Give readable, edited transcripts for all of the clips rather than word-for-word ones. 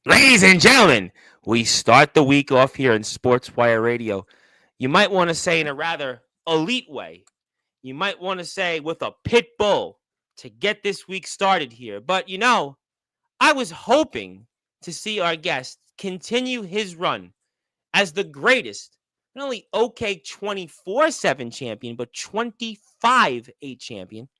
Ladies and gentlemen, we start the week off here in Sportswire Radio. You might want to say in a rather elite way. You might want to say with a pit bull to get this week started here. But I was hoping to see our guest continue his run as the greatest, not only OK 24/7 champion, but 25/8 champion.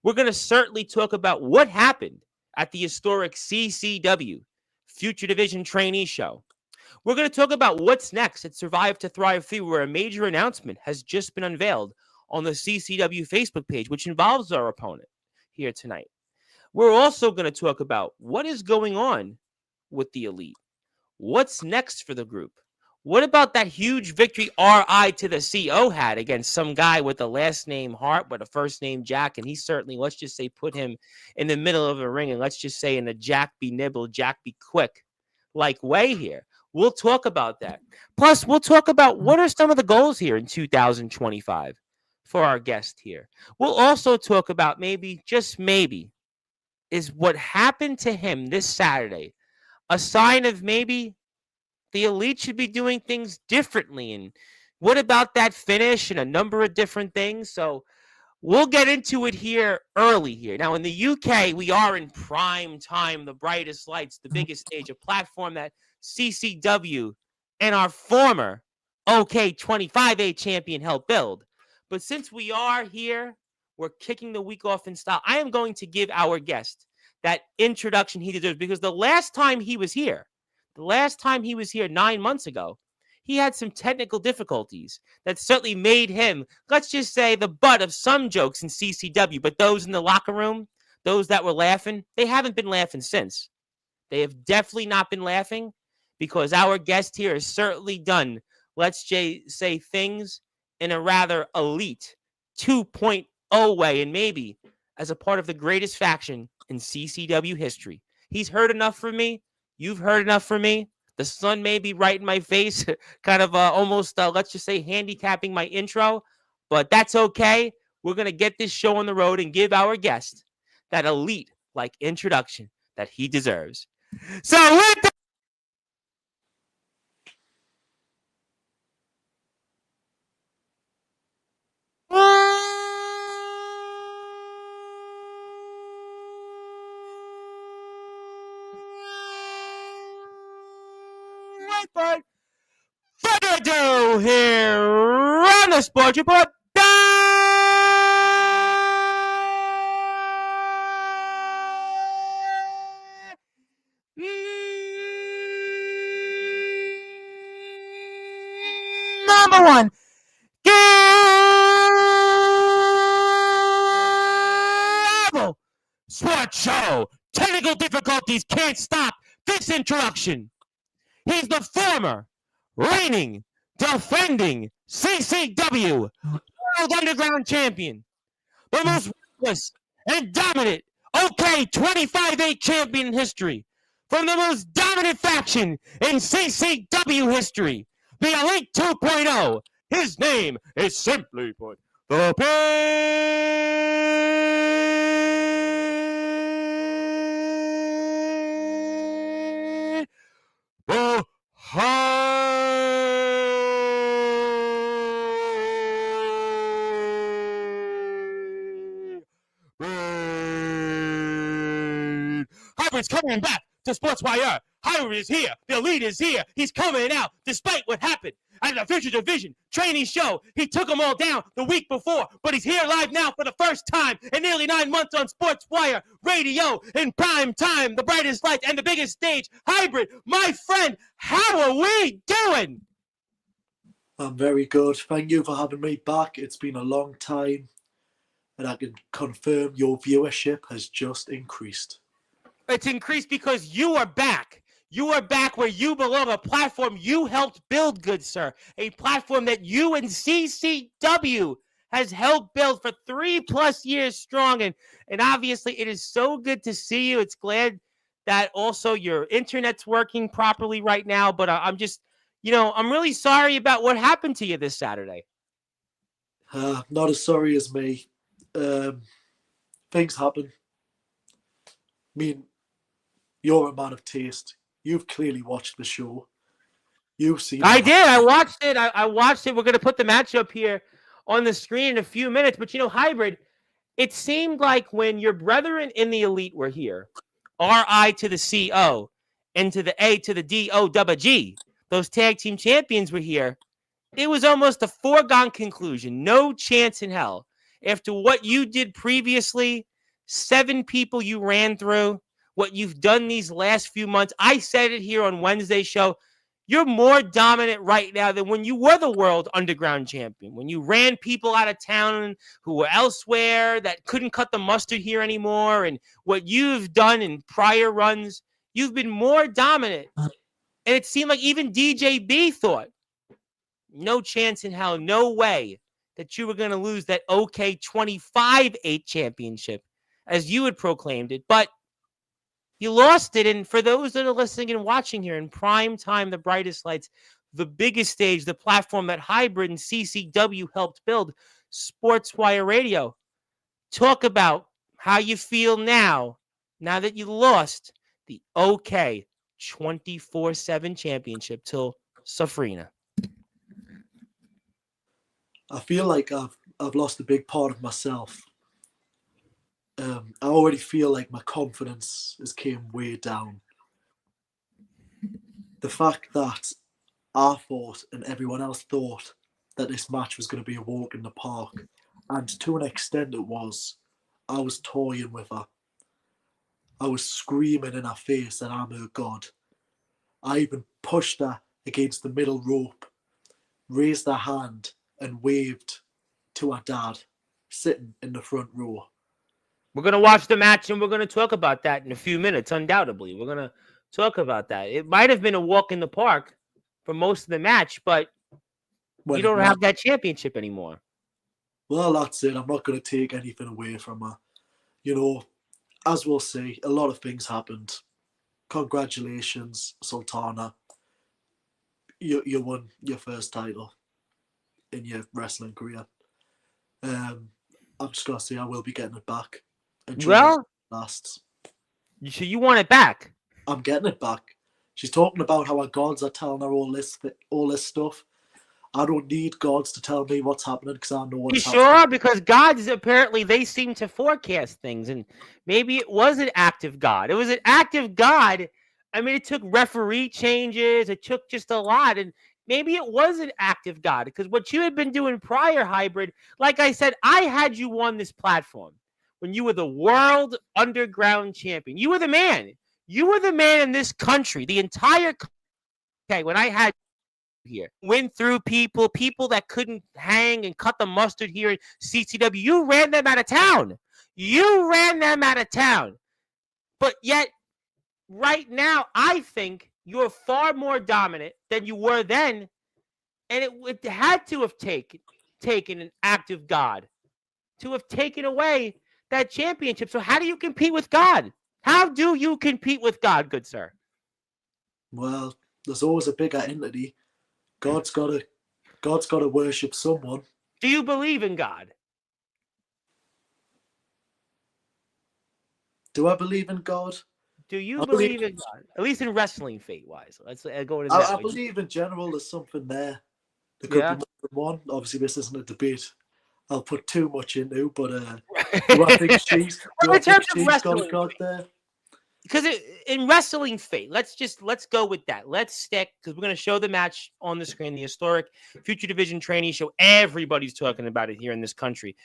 We're going to certainly talk about what happened at the historic CCW, Future Division Trainee Show. We're going to talk about what's next at Survive to Thrive 3, where a major announcement has just been unveiled on the CCW Facebook page, which involves our opponent here tonight. We're also going to talk about what is going on with the Elite. What's next for the group? What about that huge victory RI to the CO had against some guy with the last name Hart but a first name Jack? And he certainly, let's just say, put him in the middle of a ring. And let's just say in a Jack be nibble, Jack be quick like way here. We'll talk about that. Plus, we'll talk about what are some of the goals here in 2025 for our guest here. We'll also talk about maybe, just maybe, is what happened to him this Saturday a sign of maybe the Elite should be doing things differently? And what about that finish and a number of different things? So we'll get into it here early here. Now, in the UK, we are in prime time, the brightest lights, the biggest stage, a platform that CCW and our former OK 25/8 champion helped build. But since we are here, we're kicking the week off in style. I am going to give our guest that introduction he deserves because the last time he was here 9 months ago, he had some technical difficulties that certainly made him, let's just say, the butt of some jokes in CCW. But those in the locker room, those that were laughing, they haven't been laughing since. They have definitely not been laughing because our guest here has certainly done, let's just say, things in a rather elite 2.0 way, and maybe as a part of the greatest faction in CCW history. He's heard enough from me. You've heard enough from me. The sun may be right in my face, kind of almost, let's just say, handicapping my intro, but that's okay. We're going to get this show on the road and give our guest that elite-like introduction that he deserves. So with that, without further ado, here on the Sports Report, number one, Gavel Sports Show. Technical difficulties can't stop this introduction. He's the former reigning, defending CCW World Underground Champion, the most ruthless and dominant OK 25/8 champion in history, from the most dominant faction in CCW history, the Elite 2.0. His name is simply put, the Pit Hybrid's coming back to Sportswire. Hybrid is here. The Elite is here. He's coming out despite what happened at the Future Division Trainee Show. He took them all down the week before, but he's here live now for the first time in nearly 9 months on Sportswire Radio in prime time, the brightest lights and the biggest stage. Hybrid, my friend, how are we doing? I'm very good. Thank you for having me back. It's been a long time, and I can confirm your viewership has just increased. It's increased because you are back. You are back where you belong, a platform you helped build, good sir. A platform that you and CCW has helped build for 3+ years strong. And obviously, it is so good to see you. It's glad that also your internet's working properly right now. But I'm just, I'm really sorry about what happened to you this Saturday. Not as sorry as me. Things happen. I mean, you're a man of taste. You've clearly watched the show. You've seen. I did. I watched it. I watched it. We're going to put the match up here on the screen in a few minutes. But, Hybrid, it seemed like when your brethren in the Elite were here, R-I to the C-O and to the A to the D-O-double-G, those tag team champions were here, it was almost a foregone conclusion. No chance in hell. After what you did previously, 7 people you ran through, what you've done these last few months, I said it here on Wednesday's show, you're more dominant right now than when you were the World Underground Champion, when you ran people out of town who were elsewhere that couldn't cut the mustard here anymore, and what you've done in prior runs, you've been more dominant. And it seemed like even DJB thought, no chance in hell, no way that you were going to lose that OK 25-8 championship, as you had proclaimed it. But you lost it, and for those that are listening and watching here in prime time, the brightest lights, the biggest stage, the platform that Hybrid and CCW helped build, Sportswire Radio, talk about how you feel now that you lost the OK 24/7 championship to Safrina. I feel like I've lost a big part of myself. I already feel like my confidence has came way down. The fact that I thought and everyone else thought that this match was going to be a walk in the park, and to an extent it was, I was toying with her. I was screaming in her face that I'm her god. I even pushed her against the middle rope, raised her hand and waved to her dad, sitting in the front row. We're going to watch the match, and we're going to talk about that in a few minutes, undoubtedly. We're going to talk about that. It might have been a walk in the park for most of the match, but you don't have that championship anymore. Well, that's it. I'm not going to take anything away from her. As we'll see, a lot of things happened. Congratulations, Sultana. You won your first title in your wrestling career. I'm just going to say I will be getting it back. Well, lasts. So you want it back? I'm getting it back. She's talking about how her gods are telling her all this stuff. I don't need gods to tell me what's happening because I know what's happening. Sure? Because gods, apparently, they seem to forecast things. And maybe it was an active god. It was an active god. I mean, it took referee changes. It took just a lot. And maybe it was an active god. Because what you had been doing prior, Hybrid, like I said, I had you on this platform when you were the World Underground Champion. You were the man. You were the man in this country. The entire country. Okay, when I had here. Went through people that couldn't hang and cut the mustard here at CCW. You ran them out of town. But yet, right now, I think you're far more dominant than you were then. And it had to have taken an active God to have taken away that championship. So how do you compete with God? How do you compete with God, good sir? Well, there's always a bigger entity. God's got to worship someone. Do you believe in God? Do I believe in God? Do you believe in God? At least in wrestling, fate-wise. Let's go into that. I believe in general there's something there. There could be more than one. Obviously, this isn't a debate I'll put too much into, but do I think she's got a God there? Because in wrestling fate, let's go with that. Let's stick, because we're going to show the match on the screen, the historic Future Division Trainee Show. Everybody's talking about it here in this country.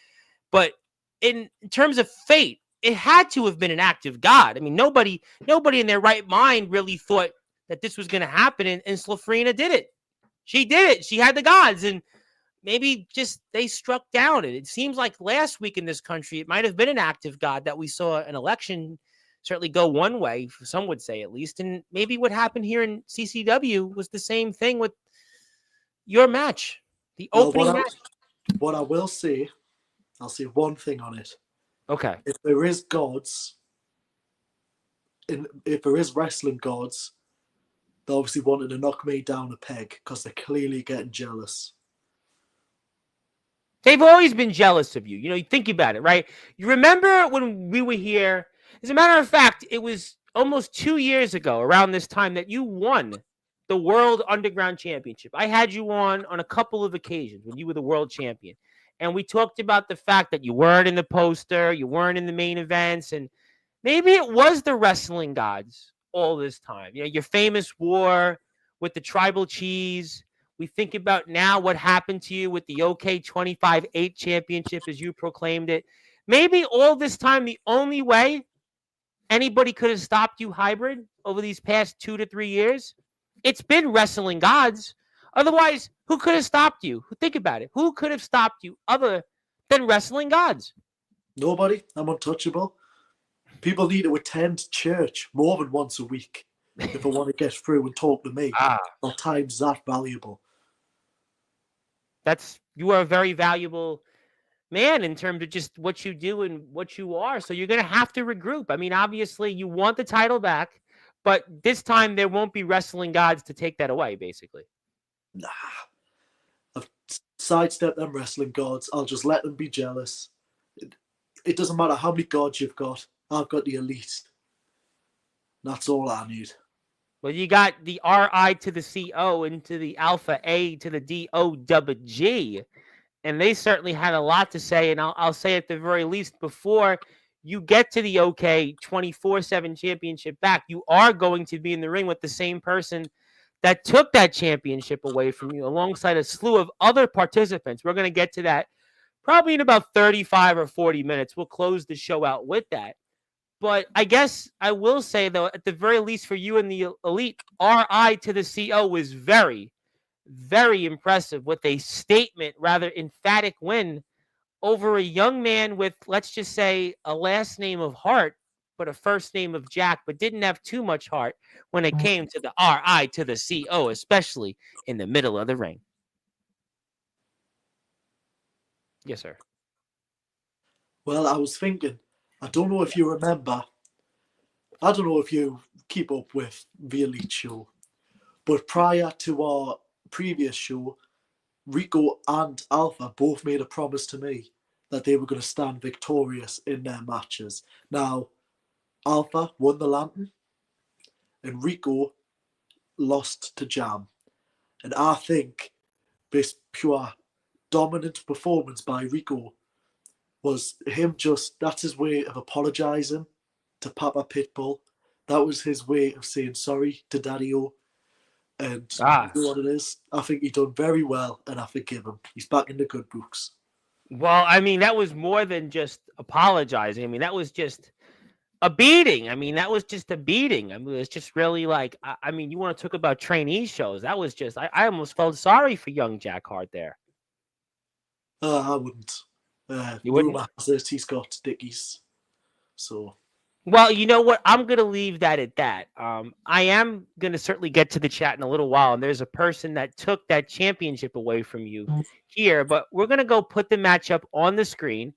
But in terms of fate, it had to have been an active God. I mean, nobody in their right mind really thought that this was going to happen, and Safrina did it. She did it. She had the gods, and maybe just they struck down. And it seems like last week in this country, it might have been an active God that we saw an election certainly go one way, some would say at least. And maybe what happened here in CCW was the same thing with your match, the opening match. What I will say, I'll say one thing on it. Okay. If there is gods, if there is wrestling gods, they obviously wanted to knock me down a peg because they're clearly getting jealous. They've always been jealous of you. You think about it, right? You remember when we were here? As a matter of fact, it was almost 2 years ago, around this time, that you won the World Underground Championship. I had you on a couple of occasions when you were the world champion. And we talked about the fact that you weren't in the poster, you weren't in the main events, and maybe it was the wrestling gods all this time. Your famous war with the tribal cheese. We think about now what happened to you with the OK 25-8 championship as you proclaimed it. Maybe all this time, the only way anybody could have stopped you, hybrid, over these past 2 to 3 years, it's been wrestling gods. Otherwise, who could have stopped you? Think about it. Who could have stopped you other than wrestling gods? Nobody. I'm untouchable. People need to attend church more than once a week if I want to get through and talk to me. Our time's that valuable. You are a very valuable man in terms of just what you do and what you are. So you're going to have to regroup. I mean, obviously, you want the title back, but this time there won't be wrestling gods to take that away, basically. Nah. I've sidestepped them wrestling gods. I'll just let them be jealous. It doesn't matter how many gods you've got. I've got the elite. That's all I need. Well, you got the RI to the CO into the Alpha A to the DOWG. And they certainly had a lot to say. And I'll say at the very least, before you get to the OK 24/7 championship back, you are going to be in the ring with the same person that took that championship away from you, alongside a slew of other participants. We're going to get to that probably in about 35 or 40 minutes. We'll close the show out with that. But I guess I will say, though, at the very least for you and the elite, RI to the CO was very, very impressive with a statement, rather emphatic win over a young man with, let's just say, a last name of Hart, but a first name of Jack, but didn't have too much heart when it came to the RI to the CO, especially in the middle of the ring. Yes, sir. Well, I was thinking, I don't know if you remember, I don't know if you keep up with the Elite Show, but prior to our previous show, Rico and Alpha both made a promise to me that they were going to stand victorious in their matches. Now, Alpha won the Lantern and Rico lost to Jam. And I think this pure dominant performance by Rico was him that's his way of apologising to Papa Pitbull. That was his way of saying sorry to Daddy-O. And you know what it is? I think he done very well, and I forgive him. He's back in the good books. Well, I mean, that was more than just apologizing. I mean, that was just a beating. I mean, that was just a beating. I mean, it's just really like, I mean, you want to talk about trainee shows. That was just, I almost felt sorry for young Jack Hart there. I wouldn't. You wouldn't? Rumor has it he's got Dickies. So. Well, you know what? I'm going to leave that at that. I am going to certainly get to the chat in a little while, and there's a person that took that championship away from you here, but we're going to go put the matchup on the screen.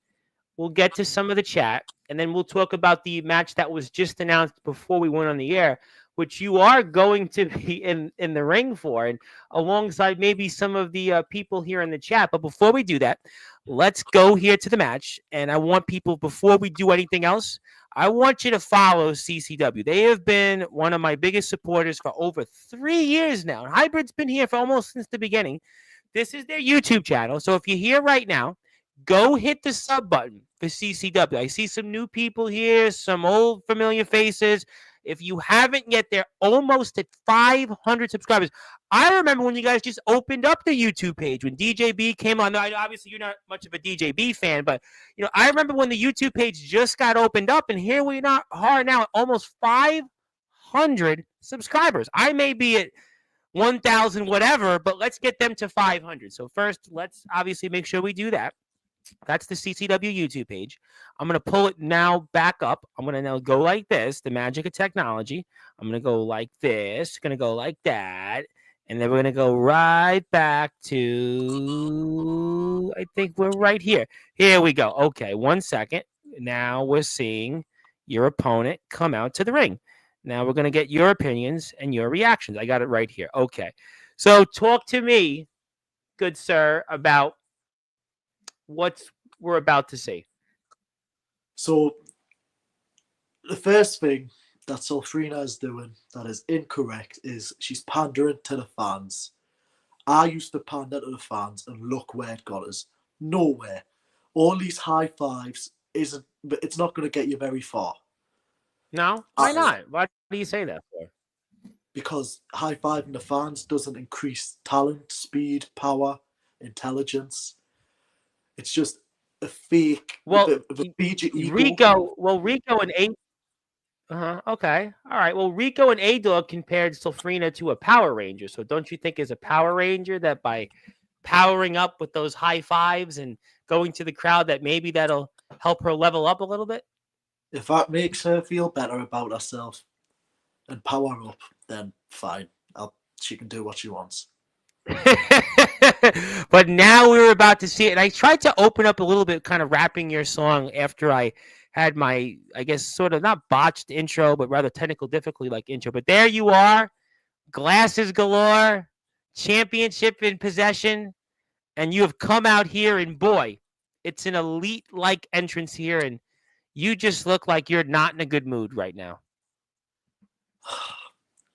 We'll get to some of the chat, and then we'll talk about the match that was just announced before we went on the air, which you are going to be in the ring for, and alongside maybe some of the people here in the chat. But before we do that, let's go here to the match, and I want people, before we do anything else, I want you to follow CCW. They have been one of my biggest supporters for over 3 years now. Hybrid's been here for almost since the beginning. This is their YouTube channel. So if you're here right now, go hit the sub button for CCW. I see some new people here, some old familiar faces. If you haven't yet, they're almost at 500 subscribers. I remember when you guys just opened up the YouTube page when DJB came on. Now, obviously, you're not much of a DJB fan, but I remember when the YouTube page just got opened up, and here we are now at almost 500 subscribers. I may be at 1,000 whatever, but let's get them to 500. So first, let's obviously make sure we do that. That's the CCW YouTube page. I'm going to pull it now back up. I'm going to now go like this, the magic of technology. I'm going to go like this, going to go like that, and then we're going to go right back to, I think we're right here. Here we go. Okay, 1 second. Now we're seeing your opponent come out to the ring. Now we're going to get your opinions and your reactions. I got it right here. Okay, so talk to me, good sir, about what we're about to see. So the first thing that Sulfrina is doing that is incorrect is she's pandering to the fans. I used to pander to the fans, and look where it got us. Nowhere. All these high fives isn't. It's not going to get you very far. No, why not? Why do you say that for? Because high fiving the fans doesn't increase talent, speed, power, intelligence. It's just a fake. Well, If it feeds your ego. Rico and A. Okay. All right. Well, Rico and A Dog compared Sulfrina to a Power Ranger. So don't you think as a Power Ranger that by powering up with those high fives and going to the crowd that maybe that'll help her level up a little bit? If that makes her feel better about herself and power up, then fine. She can do what she wants. But now we're about to see it. And I tried to open up a little bit, kind of rapping your song after I had my, I guess, sort of not botched intro, but rather technical difficulty like intro. But there you are, glasses galore, championship in possession, and you have come out here, and boy, it's an elite-like entrance here, and you just look like you're not in a good mood right now.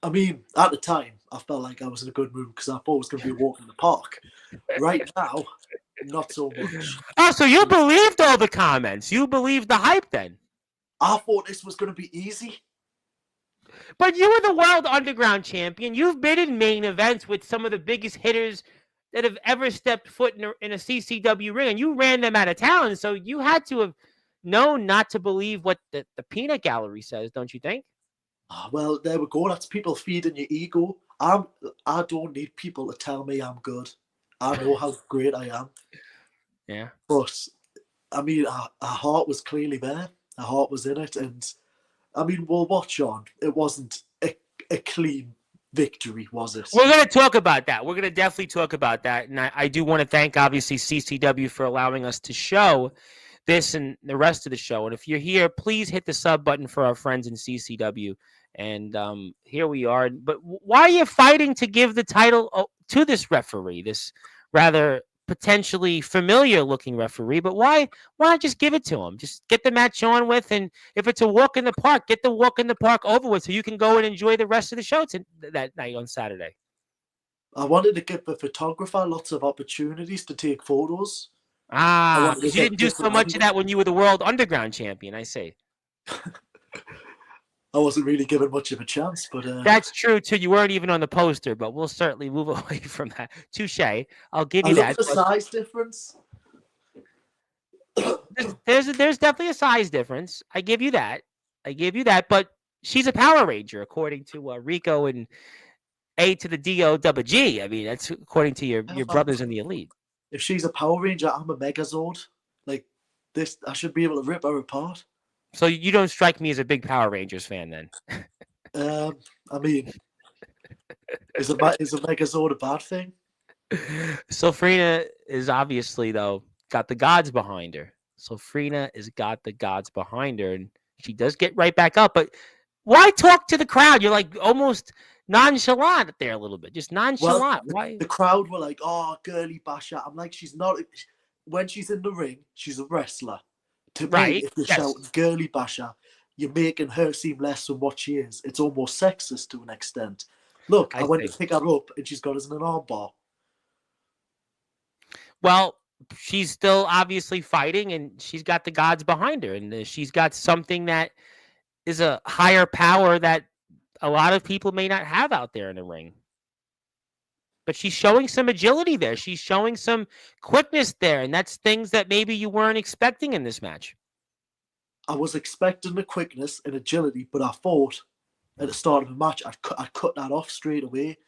I mean, at the time, I felt like I was in a good mood because I thought it was going to be a walk in the park. Right now, not so much. Oh, so you believed all the comments. You believed the hype then. I thought this was going to be easy. But you were the World Underground Champion. You've been in main events with some of the biggest hitters that have ever stepped foot in a CCW ring, and you ran them out of town. So you had to have known not to believe what the peanut gallery says, don't you think? Well, there we go. That's people feeding your ego. I don't need people to tell me I'm good. I know how great I am. Yeah. But, I mean, our heart was clearly there. Our heart was in it. And, I mean, we'll watch on. It wasn't a clean victory, was it? We're going to talk about that. We're going to definitely talk about that. And I do want to thank, obviously, CCW for allowing us to show this and the rest of the show. And if you're here, please hit the sub button for our friends in CCW. And here we are. But why are you fighting to give the title to this referee, this rather potentially familiar-looking referee? But why not just give it to him? Just get the match on with, and if it's a walk in the park, get the walk in the park over with so you can go and enjoy the rest of the show that night on Saturday. I wanted to give the photographer lots of opportunities to take photos. Because you didn't do so much of that when you were the World Underground Champion, I see. I wasn't really given much of a chance, but... That's true, too. You weren't even on the poster, but we'll certainly move away from that. Touche. I'll give you that. The size difference. There's definitely a size difference. I give you that. But she's a Power Ranger, according to Rico and A to the D-O-double-G. I mean, that's according to your brothers in the Elite. If she's a Power Ranger, I'm a Megazord. Like, this, I should be able to rip her apart. So you don't strike me as a big Power Rangers fan, then? I mean, is a Megazord a bad thing? Sulfrina is obviously, though, got the gods behind her. Sulfrina has got the gods behind her, and she does get right back up. But why talk to the crowd? You're like almost nonchalant there a little bit, just nonchalant. Well, why? The crowd were like, "Oh, girly basher." I'm like, she's not. When she's in the ring, she's a wrestler. To me, if you're shouting girly basher, you're making her seem less than what she is. It's almost sexist to an extent. Look, I went to pick her up, and she's got us in an armbar. Well, she's still obviously fighting, and she's got the gods behind her, and she's got something that is a higher power that a lot of people may not have out there in the ring. But she's showing some agility there. She's showing some quickness there, and that's things that maybe you weren't expecting in this match. I was expecting the quickness and agility, but I thought at the start of the match I'd cut that off straight away.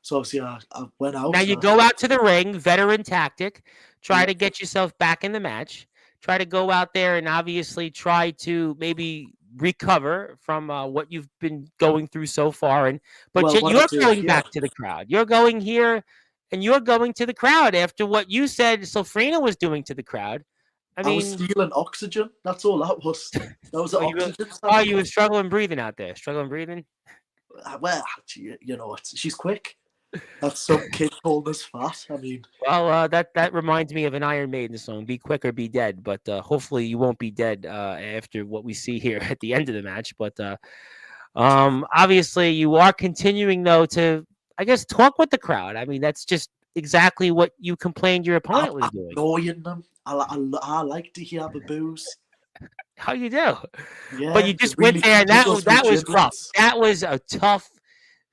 So obviously I went out. Now you go out to the ring, veteran tactic, try to get yourself back in the match. Try to go out there and obviously try to maybe recover from what you've been going through so far. But you're going back to the crowd. You're going here, and you're going to the crowd after what you said Sulfrina was doing to the crowd. I mean, was stealing oxygen. That's all that was. That was oxygen. You were struggling breathing out there. Struggling breathing? Well, you know what? She's quick. That's some kid calling us fat. I mean, well, that reminds me of an Iron Maiden song, "Be Quick or Be Dead." But hopefully, you won't be dead after what we see here at the end of the match. But Obviously, you are continuing though to, I guess, talk with the crowd. I mean, that's just exactly what you complained your opponent was I'm doing. annoying them. I like to hear the booze. How you do? But Yeah, you it just went really there, and tickles me that was rough. giblets. That was a tough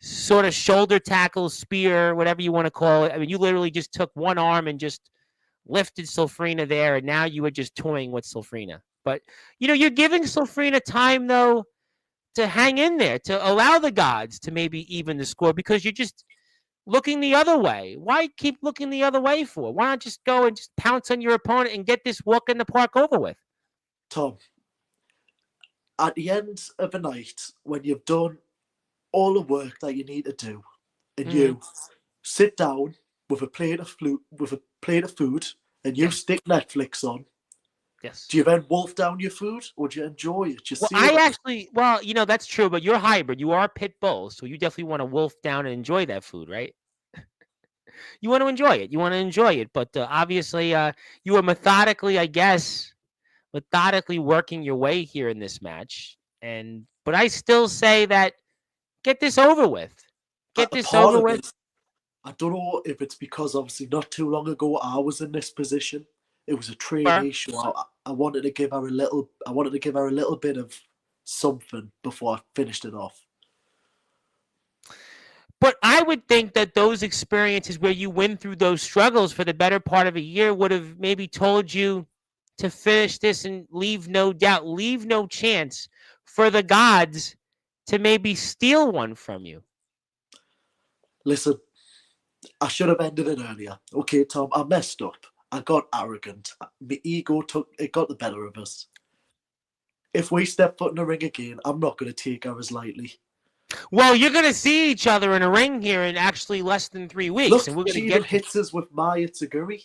sort of shoulder tackle, spear, whatever you want to call it. I mean, you literally just took one arm and just lifted Sulfrina there, and now you were just toying with Sulfrina. But you're giving Sulfrina time though to hang in there, to allow the gods to maybe even the score, because you're just looking the other way. Why keep looking the other way for? Why not just go and just pounce on your opponent and get this walk in the park over with? Tom, at the end of the night, when you've done all the work that you need to do, and Mm-hmm. you sit down with a plate of food, and you Yes. stick Netflix on, Yes. do you then wolf down your food, or do you enjoy it? Do you Well, savor it? that's true, but you're hybrid. You are a pit bull, so you definitely want to wolf down and enjoy that food, right? You want to enjoy it. You want to enjoy it, but obviously, you are methodically, I guess, working your way here in this match. But I still say that get this over with. Get A this part over of with. it, I don't know if it's because obviously not too long ago I was in this position. It was a trainee show. I wanted to give her a little. I wanted to give her a little bit of something before I finished it off. But I would think that those experiences where you went through those struggles for the better part of a year would have maybe told you to finish this and leave no doubt, leave no chance for the gods to maybe steal one from you. Listen, I should have ended it earlier. Okay, Tom, I messed up. I got arrogant. My ego got the better of us. If we step foot in the ring again, I'm not going to take her as lightly. Well, you're going to see each other in a ring here in actually less than 3 weeks. Look, and we're going she to even get hits us with Maya Taguri.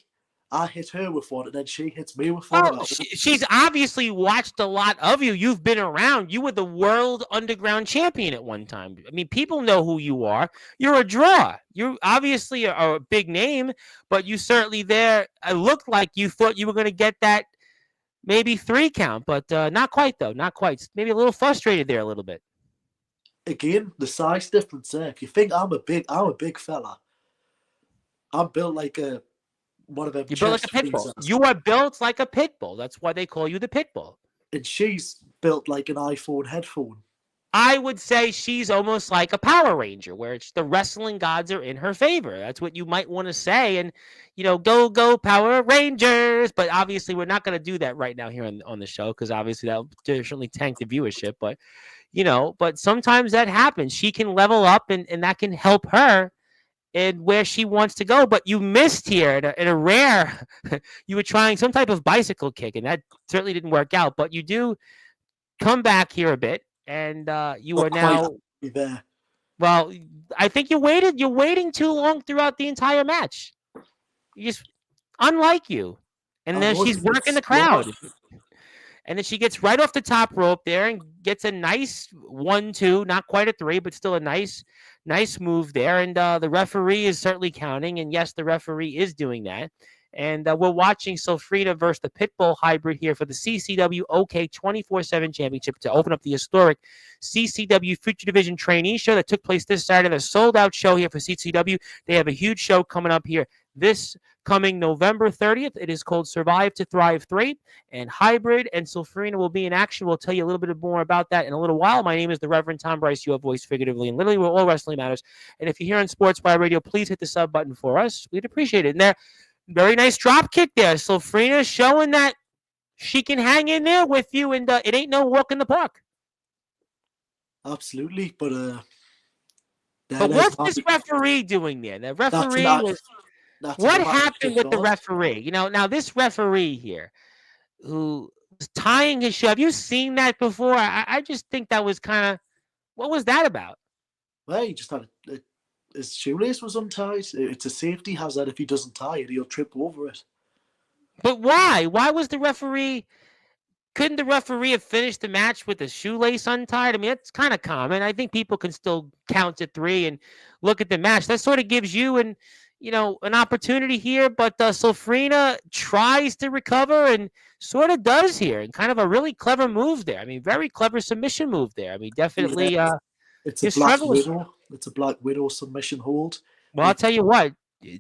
I hit her with one, and then she hits me with one. Well, she's obviously watched a lot of you. You've been around. You were the world underground champion at one time. I mean, people know who you are. You're a draw. You obviously are a big name, but you certainly there. It looked like you thought you were going to get that maybe 3 count, but not quite though. Not quite. Maybe a little frustrated there a little bit. Again, the size difference there. If you think I'm a big fella. I'm built like one of them You built like a chest pit bull. freezers. You are built like a pit bull. That's why they call you the pit bull. And she's built like an iPhone headphone. I would say she's almost like a Power Ranger, where it's the wrestling gods are in her favor. That's what you might want to say. And, go Power Rangers. But obviously, we're not going to do that right now here on the show, because obviously that'll certainly tank the viewership. But sometimes that happens. She can level up, and that can help her and where she wants to go. But you missed here in a rare. You were trying some type of bicycle kick, and that certainly didn't work out. But you do come back here a bit, and you Not are quite now. there. Well, I think you waited. You're waiting too long throughout the entire match. You just unlike you, and then she's working the crowd. And then she gets right off the top rope there and gets a nice 1-2, not quite a 3, but still a nice move there. And the referee is certainly counting. And yes, the referee is doing that. And we're watching Sulfrina versus the Pitbull hybrid here for the CCW OK 24/7 Championship to open up the historic CCW Future Division Trainee Show that took place this Saturday. A sold-out show here for CCW. They have a huge show coming up here this coming November 30th. It is called Survive to Thrive 3, and Hybrid and Sulfrina will be in action. We'll tell you a little bit more about that in a little while. My name is the Reverend Tom Bryce, your voice figuratively and literally where all wrestling matters. And if you're here on Sportswire Radio, please hit the sub button for us. We'd appreciate it. And there, very nice drop kick there. Sulfrina showing that she can hang in there with you, and it ain't no walk in the park. Absolutely, but what's this referee doing there? The referee what happened with the referee? Now this referee here who was tying his shoe. Have you seen that before? I just think that was kind of, what was that about? Well, he just had his shoelace was untied. It's a safety hazard. If he doesn't tie it, he'll trip over it. But why? Why was the referee? Couldn't the referee have finished the match with the shoelace untied? I mean, that's kind of common. I think people can still count to 3 and look at the match. That sort of gives you and an opportunity here, but Sofrina tries to recover and sort of does here, and kind of a really clever move there. I mean, very clever submission move there. I mean, Yeah, definitely it's a you're Black struggling. Widow. It's a Black Widow submission hold. Well, I'll It tell you what,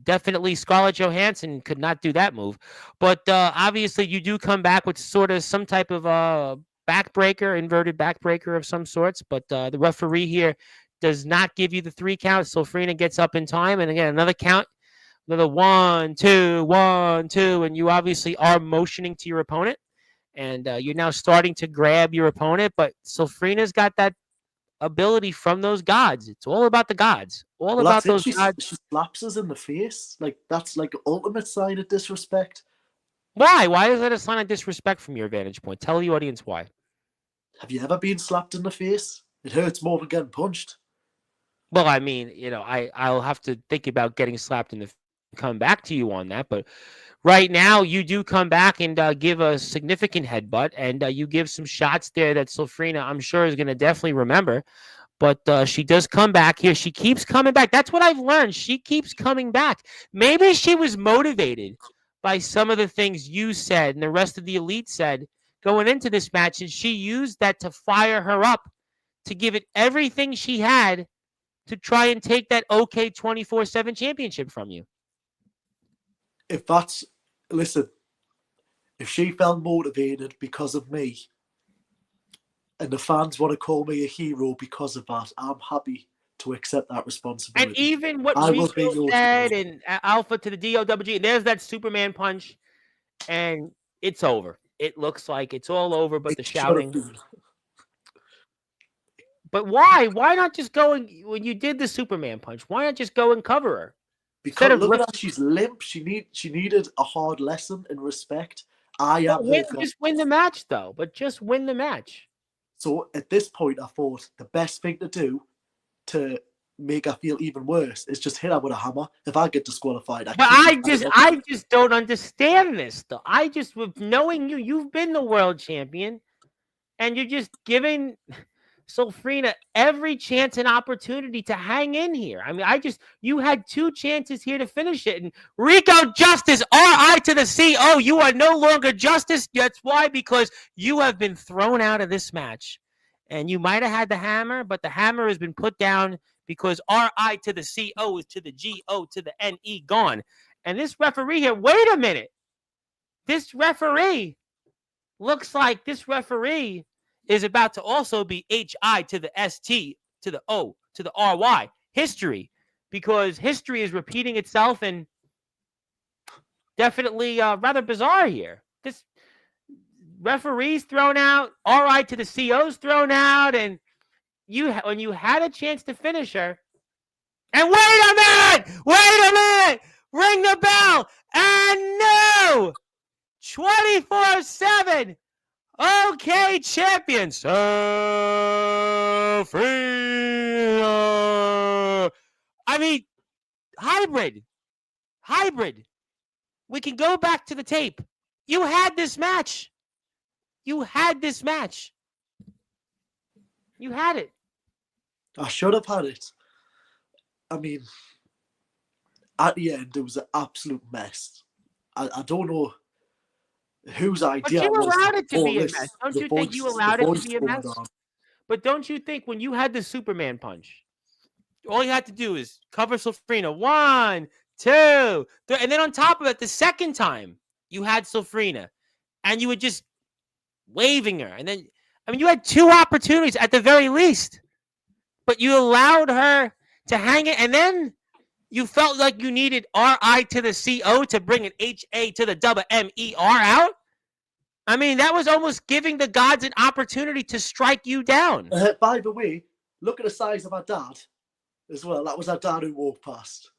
definitely Scarlett Johansson could not do that move. But obviously, you do come back with sort of some type of backbreaker, inverted backbreaker of some sorts. But the referee here does not give you the 3 count. Sofrina gets up in time. And again, another count, another 1, 2, 1, 2. And you obviously are motioning to your opponent. And you're now starting to grab your opponent. But Sofrina's got that ability from those gods. It's all about the gods. All well, that's about it. those She gods. she slaps us in the face. Like that's like ultimate sign of disrespect. Why? Why is that a sign of disrespect from your vantage point? Tell the audience why. Have you ever been slapped in the face? It hurts more than getting punched. Well, I mean, I'll have to think about getting slapped in the come back to you on that, but right now you do come back and give a significant headbutt, and you give some shots there that Sofrina, I'm sure, is going to definitely remember. But she does come back here. She keeps coming back. That's what I've learned. She keeps coming back. Maybe she was motivated by some of the things you said and the rest of the elite said going into this match, and she used that to fire her up, to give it everything she had to try and take that OK 24/7 championship from you. If that's listen, if she felt motivated because of me, and the fans want to call me a hero because of that, I'm happy to accept that responsibility. And even what I will be Rico yours. said and Alpha to the DOWG, and there's that Superman punch, and it's over. It looks like it's all over, but the shouting. But why? Why not just go and when you did the Superman punch? Why not just go and cover her? Because look at her, she's limp. She needed a hard lesson in respect. Just win the match, though. But just win the match. So at this point, I thought the best thing to do to make her feel even worse is just hit her with a hammer. If I get disqualified, I just don't understand this, though. With knowing you've been the world champion, and you're just giving Sofrina every chance and opportunity to hang in here. I mean, you had 2 chances here to finish it. And Rico Justice, R.I. to the C.O., you are no longer Justice. That's why, because you have been thrown out of this match. And you might have had the hammer, but the hammer has been put down because R.I. to the C.O. is to the G.O. to the N.E. gone. And this referee here, wait a minute. This referee looks like is about to also be HI to the ST to the O to the RY. History. Because history is repeating itself, and definitely rather bizarre here. This referee's thrown out, RI to the CO's thrown out, and when you had a chance to finish her, and wait a minute, ring the bell, and no, 24/7. Okay, champion, Sofrina. I mean, hybrid. We can go back to the tape. You had this match. You had it. I should have had it. I mean, at the end, it was an absolute mess. I don't know whose idea but you allowed it to be a this, mess. Don't you think you allowed it to be a mess? On. But don't you think when you had the Superman punch, all you had to do is cover Sofrina 1, 2, 3, and then on top of it, the second time you had Sofrina, and you were just waving her, and then you had 2 opportunities at the very least, but you allowed her to hang it, and then you felt like you needed RI to the CO to bring an HA to the WMER out. I mean, that was almost giving the gods an opportunity to strike you down. By the way, look at the size of our dad as well. That was our dad who walked past.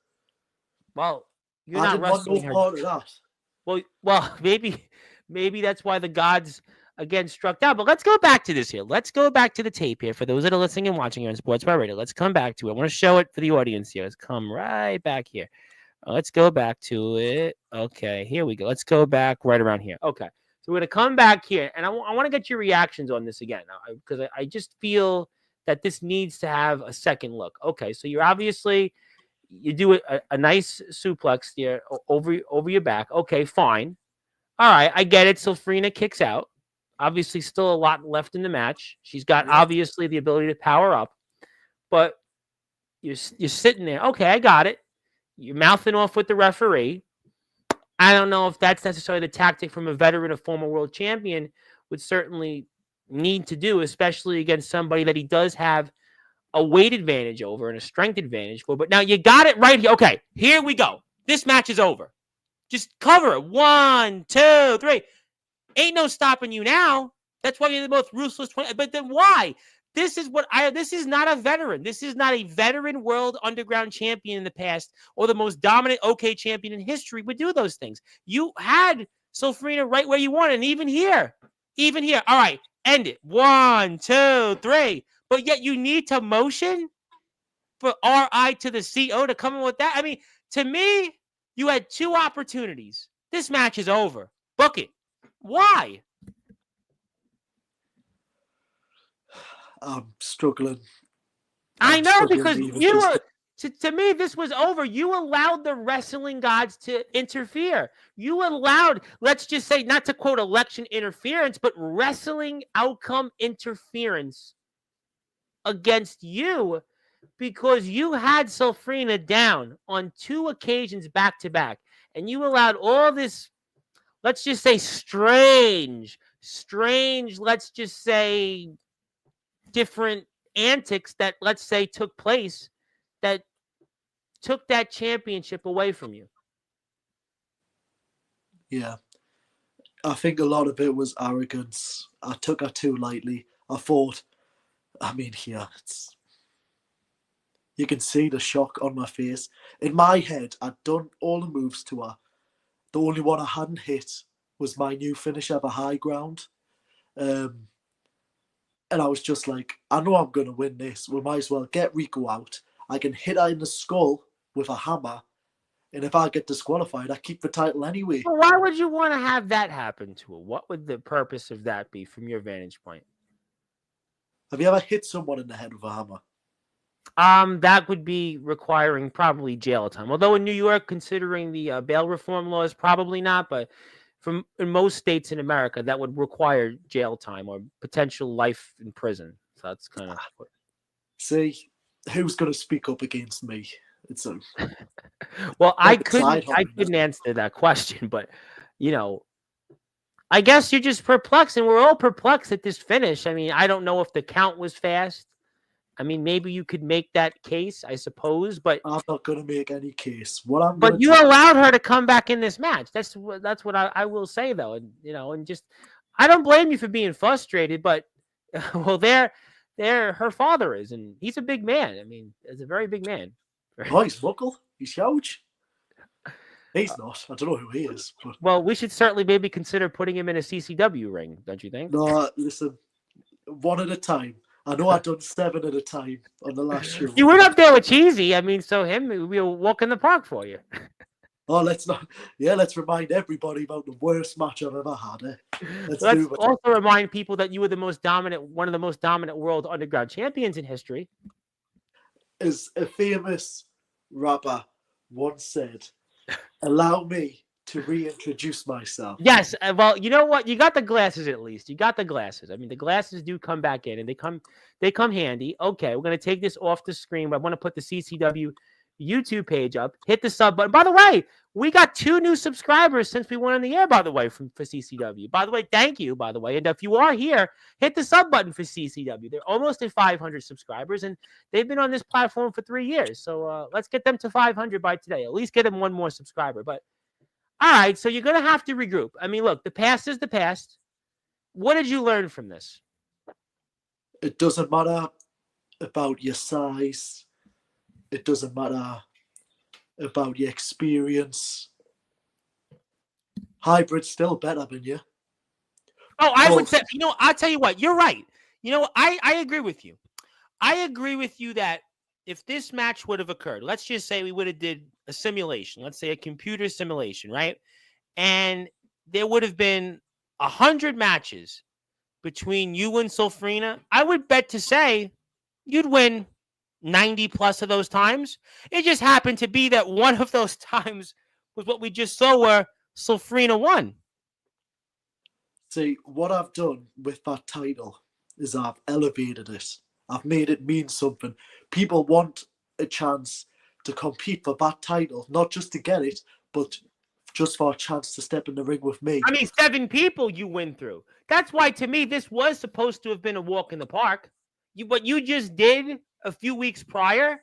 Well, you're not wrestling her. Part of that. Well, maybe that's why the gods again struck down. But let's go back to this here. Let's go back to the tape here for those that are listening and watching here on Sportswire Radio. Let's come back to it. I want to show it for the audience here. Let's come right back here. Let's go back to it. Okay, here we go. Let's go back right around here. Okay, so we're going to come back here, and I want to get your reactions on this again because I just feel that this needs to have a second look. Okay, so you're obviously You do a nice suplex there over your back. Okay, fine. All right, I get it. Sylphrina kicks out. Obviously, still a lot left in the match. She's got Yeah. obviously the ability to power up, but you're sitting there. Okay, I got it. You're mouthing off with the referee. I don't know if that's necessarily the tactic from a veteran, a former world champion would certainly need to do, especially against somebody that he does have a weight advantage over and a strength advantage for. But now you got it right here. Okay, here we go. This match is over. Just cover it. 1, 2, 3. Ain't no stopping you now. That's why you're the most ruthless. But then why? This is not a veteran. This is not a veteran world underground champion in the past or the most dominant OK champion in history would do those things. You had Sylphrina right where you wanted, and even here. All right, end it. 1, 2, 3. But yet you need to motion for RI to the CO to come in with that. I mean, to me, you had 2 opportunities. This match is over. Book it. Why? I'm struggling. I know, because you were, to me, this was over. You allowed the wrestling gods to interfere. You allowed, let's just say, not to quote election interference, but wrestling outcome interference against you because you had Sylphrina down on 2 occasions back to back. And you allowed all this, let's just say, strange, let's just say, different antics that, let's say, took place that took that championship away from you. Yeah. I think a lot of it was arrogance. I took her too lightly. I thought, you can see the shock on my face. In my head, I'd done all the moves to her. The only one I hadn't hit was my new finisher, the high ground. And I was just like, I know I'm going to win this. We might as well get Rico out. I can hit her in the skull with a hammer. And if I get disqualified, I keep the title anyway. Well, why would you want to have that happen to her? What would the purpose of that be from your vantage point? Have you ever hit someone in the head with a hammer? That would be requiring probably jail time. Although in New York, considering the bail reform laws, probably not. But in most states in America, that would require jail time or potential life in prison. So that's kind of. See, who's going to speak up against me? It's a. Well, I couldn't answer that question, but I guess you're just perplexed, and we're all perplexed at this finish. I mean, I don't know if the count was fast. I mean, maybe you could make that case, I suppose, but I'm not going to make any case. But you allowed her to come back in this match. That's what I will say, though, and just I don't blame you for being frustrated, but well, there her father is, and he's a big man. I mean, he's a very big man. Oh, he's local. He's huge. He's not. I don't know who he is. But... Well, we should certainly maybe consider putting him in a CCW ring, don't you think? No, listen, one at a time. I know I've done 7 at a time on the last show. You went up there with Cheesy. I mean, so we'll walk in the park for you. Oh, let's remind everybody about the worst match I've ever had. Let's also remind people that you were one of the most dominant world underground champions in history. As a famous rapper once said, allow me to reintroduce myself. Yes. Well, you know what? You got the glasses at least. You got the glasses. I mean, the glasses do come back in, and they come handy. Okay, we're going to take this off the screen, but I want to put the CCW YouTube page up. Hit the sub button. By the way, we got 2 new subscribers since we went on the air, by the way, for CCW. By the way, thank you, by the way. And if you are here, hit the sub button for CCW. They're almost at 500 subscribers, and they've been on this platform for 3 years. So let's get them to 500 by today. At least get them 1 more subscriber. But all right, so you're going to have to regroup. I mean, look, the past is the past. What did you learn from this? It doesn't matter about your size. It doesn't matter about your experience. Hybrid's still better than you. Oh, I would say, I'll tell you what, you're right. I agree with you. I agree with you that if this match would have occurred, let's just say we would have did a simulation, let's say a computer simulation, right? And there would have been 100 matches between you and Sylphrina. I would bet to say you'd win 90 plus of those times. It just happened to be that one of those times was what we just saw where Sulfrina won. See, what I've done with that title is I've elevated it. I've made it mean something. People want a chance to compete for that title, not just to get it, but just for a chance to step in the ring with me. I mean, 7 people you win through. That's why, to me, this was supposed to have been a walk in the park. What you just did a few weeks prior,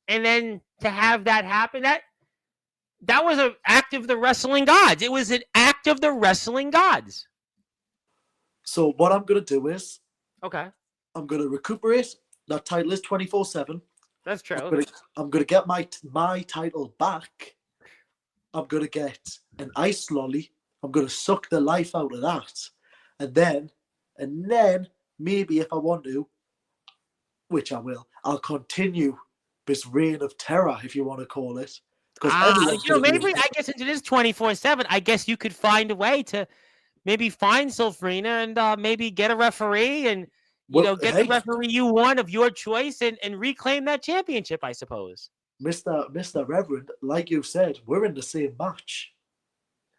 and then to have that happen, that was an act of the wrestling gods. It was an act of the wrestling gods. So what I'm going to do is, Okay, I'm going to recuperate. That title is 24/7. that's true. I'm going to get my title back. I'm going to get an ice lolly. I'm going to suck the life out of that. And then maybe if I want to, which I will, I'll continue this reign of terror, if you want to call it. Maybe I guess since it is 24/7, I guess you could find a way to maybe find Sulfrina and maybe get a referee and get the referee you want of your choice and reclaim that championship, I suppose. Mr. Reverend, like you said, we're in the same match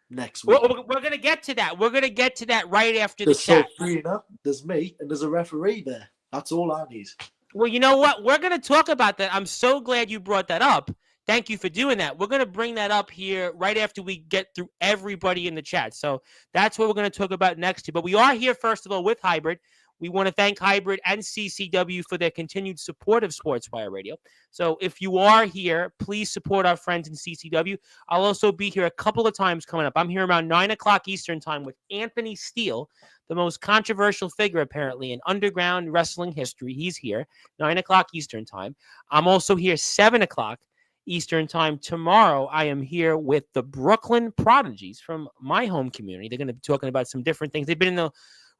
next week. We're going to get to that. We're going to get to that right after the chat. There's Sulfrina, there's me, and there's a referee there. That's all I need. Well, you know what? We're going to talk about that. I'm so glad you brought that up. Thank you for doing that. We're going to bring that up here right after we get through everybody in the chat. So that's what we're going to talk about next. But we are here, first of all, with Hybrid. We want to thank Hybrid and CCW for their continued support of Sportswire Radio. So if you are here, please support our friends in CCW. I'll also be here a couple of times coming up. I'm here around 9 o'clock Eastern time with Anthony Steele, the most controversial figure, apparently, in underground wrestling history. He's here, 9 o'clock Eastern time. I'm also here 7 o'clock Eastern time. Tomorrow, I am here with the Brooklyn Prodigies from my home community. They're going to be talking about some different things. They've been in the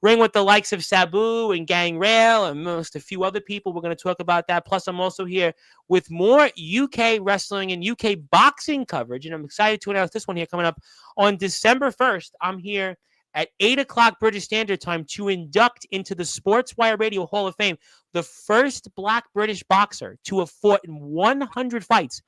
ring with the likes of Sabu and Gang Rail and most a few other people. We're going to talk about that. Plus, I'm also here with more UK wrestling and UK boxing coverage. And I'm excited to announce this one here coming up on December 1st. I'm here at 8 o'clock British Standard Time to induct into the Sportswire Radio Hall of Fame the first Black British boxer to have fought in 100 fights,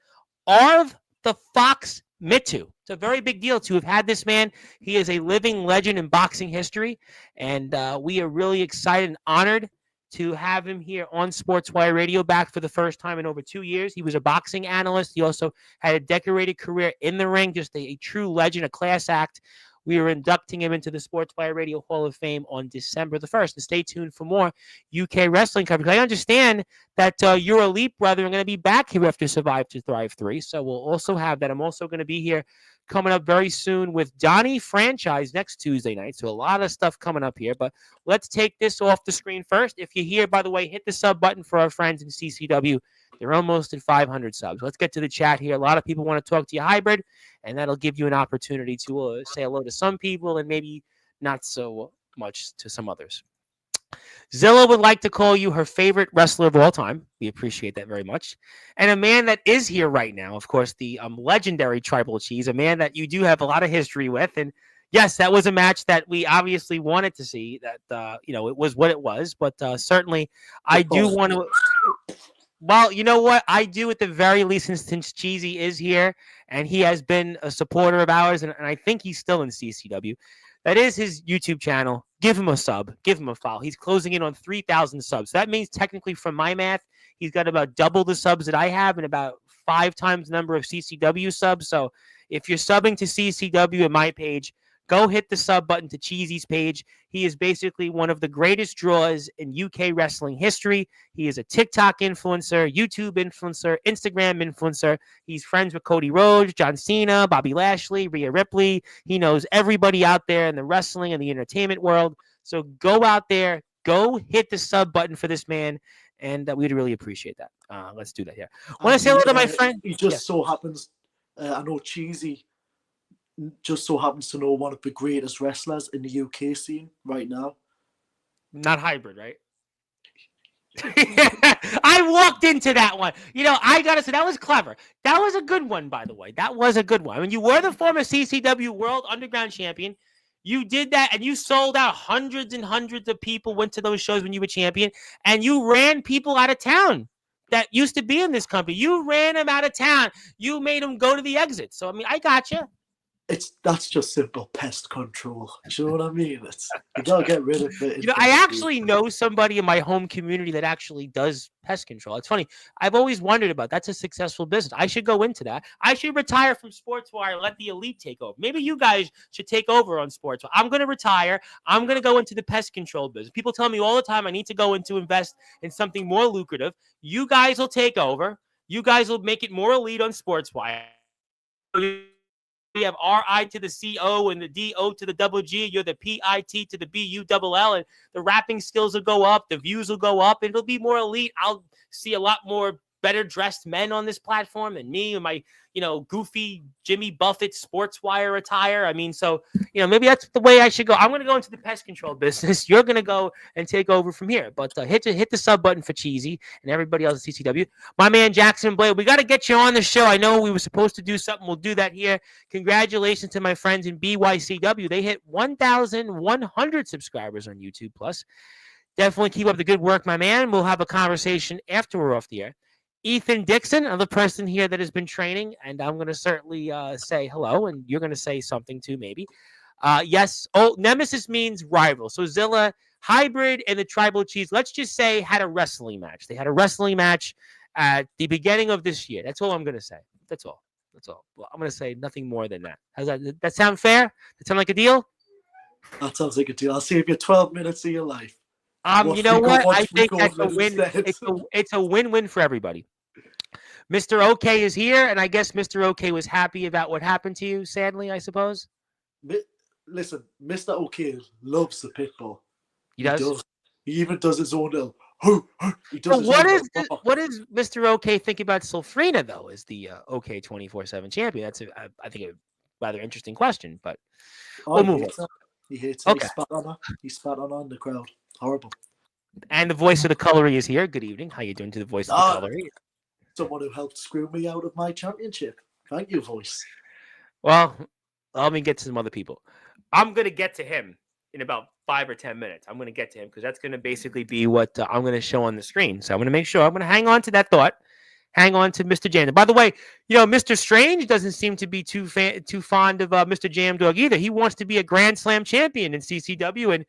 Arv the Fox Mitu. It's a very big deal to have had this man. He is a living legend in boxing history, and we are really excited and honored to have him here on Sportswire Radio back for the first time in over 2 years. He was a boxing analyst. He also had a decorated career in the ring, just a true legend, a class act. We are inducting him into the Sportswire Radio Hall of Fame on December the 1st. And stay tuned for more UK wrestling coverage. I understand that your elite brother are going to be back here after Survive to Thrive 3. So we'll also have that. I'm also going to be here coming up very soon with Donnie Franchise next Tuesday night. So a lot of stuff coming up here. But let's take this off the screen first. If you're here, by the way, hit the sub button for our friends in CCW. They're almost at 500 subs. Let's get to the chat here. A lot of people want to talk to you, Hybrid, and that'll give you an opportunity to say hello to some people and maybe not so much to some others. Zilla would like to call you her favorite wrestler of all time. We appreciate that very much. And a man that is here right now, of course, the legendary Tribal Cheese, a man that you do have a lot of history with. And yes, that was a match that we obviously wanted to see. That, it was what it was. But certainly, I do want to... Well, you know what? I do at the very least, since Cheesy is here, and he has been a supporter of ours, and I think he's still in CCW. That is his YouTube channel. Give him a sub. Give him a follow. He's closing in on 3,000 subs. That means technically, from my math, he's got about double the subs that I have and about 5 times the number of CCW subs. So if you're subbing to CCW at my page, go hit the sub button to Cheesy's page. He is basically one of the greatest draws in UK wrestling history. He is a TikTok influencer, YouTube influencer, Instagram influencer. He's friends with Cody Rhodes, John Cena, Bobby Lashley, Rhea Ripley. He knows everybody out there in the wrestling and the entertainment world. So go out there, go hit the sub button for this man, and we'd really appreciate that. Let's do that here. I want to say hello to my friend. He just so happens, I know Cheesy just so happens to know one of the greatest wrestlers in the UK scene right now. Not Hybrid, right? I walked into that one. I got to say, that was clever. That was a good one, by the way. That was a good one. I mean, you were the former CCW World Underground Champion. You did that, and you sold out. Hundreds and hundreds of people went to those shows when you were champion, and you ran people out of town. that used to be in this company. You ran him out of town. You made him go to the exit. So I mean, I got you. That's just simple pest control. Do you know what I mean? You gotta get rid of it. I actually know somebody in my home community that actually does pest control. It's funny. I've always wondered about that's a successful business. I should go into that. I should retire from Sportswire and let the elite take over. Maybe you guys should take over on Sportswire. I'm going to retire. I'm going to go into the pest control business. People tell me all the time I need to go into invest in something more lucrative. You guys will take over. You guys will make it more elite on Sportswire. We have RI to the CO and the DO to the double G. You're the PIT to the BULL, and the rapping skills will go up. The views will go up. It'll be more elite. I'll see a lot more better dressed men on this platform than me and my, goofy Jimmy Buffett Sportswire attire. I mean, so, maybe that's the way I should go. I'm going to go into the pest control business. You're going to go and take over from here. But hit the sub button for Cheesy and everybody else at CCW. My man, Jackson Blade, we got to get you on the show. I know we were supposed to do something. We'll do that here. Congratulations to my friends in BYCW. They hit 1,100 subscribers on YouTube Plus. Definitely keep up the good work, my man. We'll have a conversation after we're off the air. Ethan Dixon, another person here that has been training, and I'm going to certainly say hello, and you're going to say something too, maybe. Yes. Oh, Nemesis means rival. So Zilla, Hybrid, and the Tribal Chiefs, let's just say, had a wrestling match. They had a wrestling match at the beginning of this year. That's all I'm going to say. That's all. Well, I'm going to say nothing more than that. How's that sound fair? That sound like a deal? That sounds like a deal. I'll save you 12 minutes of your life. You know what? I think that's a win. It's a win-win for everybody. Mr. OK is here, and I guess Mr. OK was happy about what happened to you, sadly, I suppose. Listen, Mr. OK loves the pit bull. He does? He even does his own little He does what does Mr. OK think about Sulfrina, though, as the OK 24/7 champion? That's, I think, a rather interesting question, but we'll move on. He hates her. Okay. He spat on her in the crowd. Horrible. And the voice of the colory is here. Good evening. How you doing to the voice of the colory? Someone who helped screw me out of my championship. Thank you, voice. Well, let me get to some other people. I'm going to get to him in about 5 or 10 minutes. I'm going to get to him because that's going to basically be what I'm going to show on the screen. So I'm going to make sure I'm going to hang on to that thought. Hang on to Mr. Jam. By the way, Mr. Strange doesn't seem to be too fond of Mr. Jam Dog either. He wants to be a Grand Slam champion in CCW, and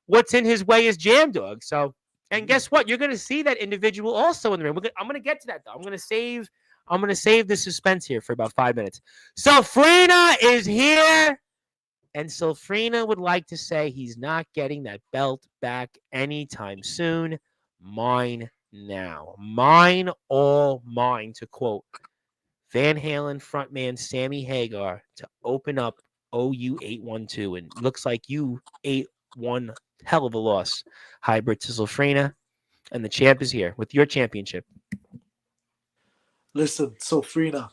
what's in his way is Jam Dog. So, and guess what? You're going to see that individual also in the ring. I'm going to get to that, though. I'm going to save the suspense here for about 5 minutes. Sulfrina is here, and Sulfrina would like to say he's not getting that belt back anytime soon. Mine now. Mine, all mine, to quote Van Halen frontman Sammy Hagar to open up OU 812. And looks like you ate one hell of a loss, Hybrid to Sulfrina. And the champ is here with your championship. Listen, Sulfrina,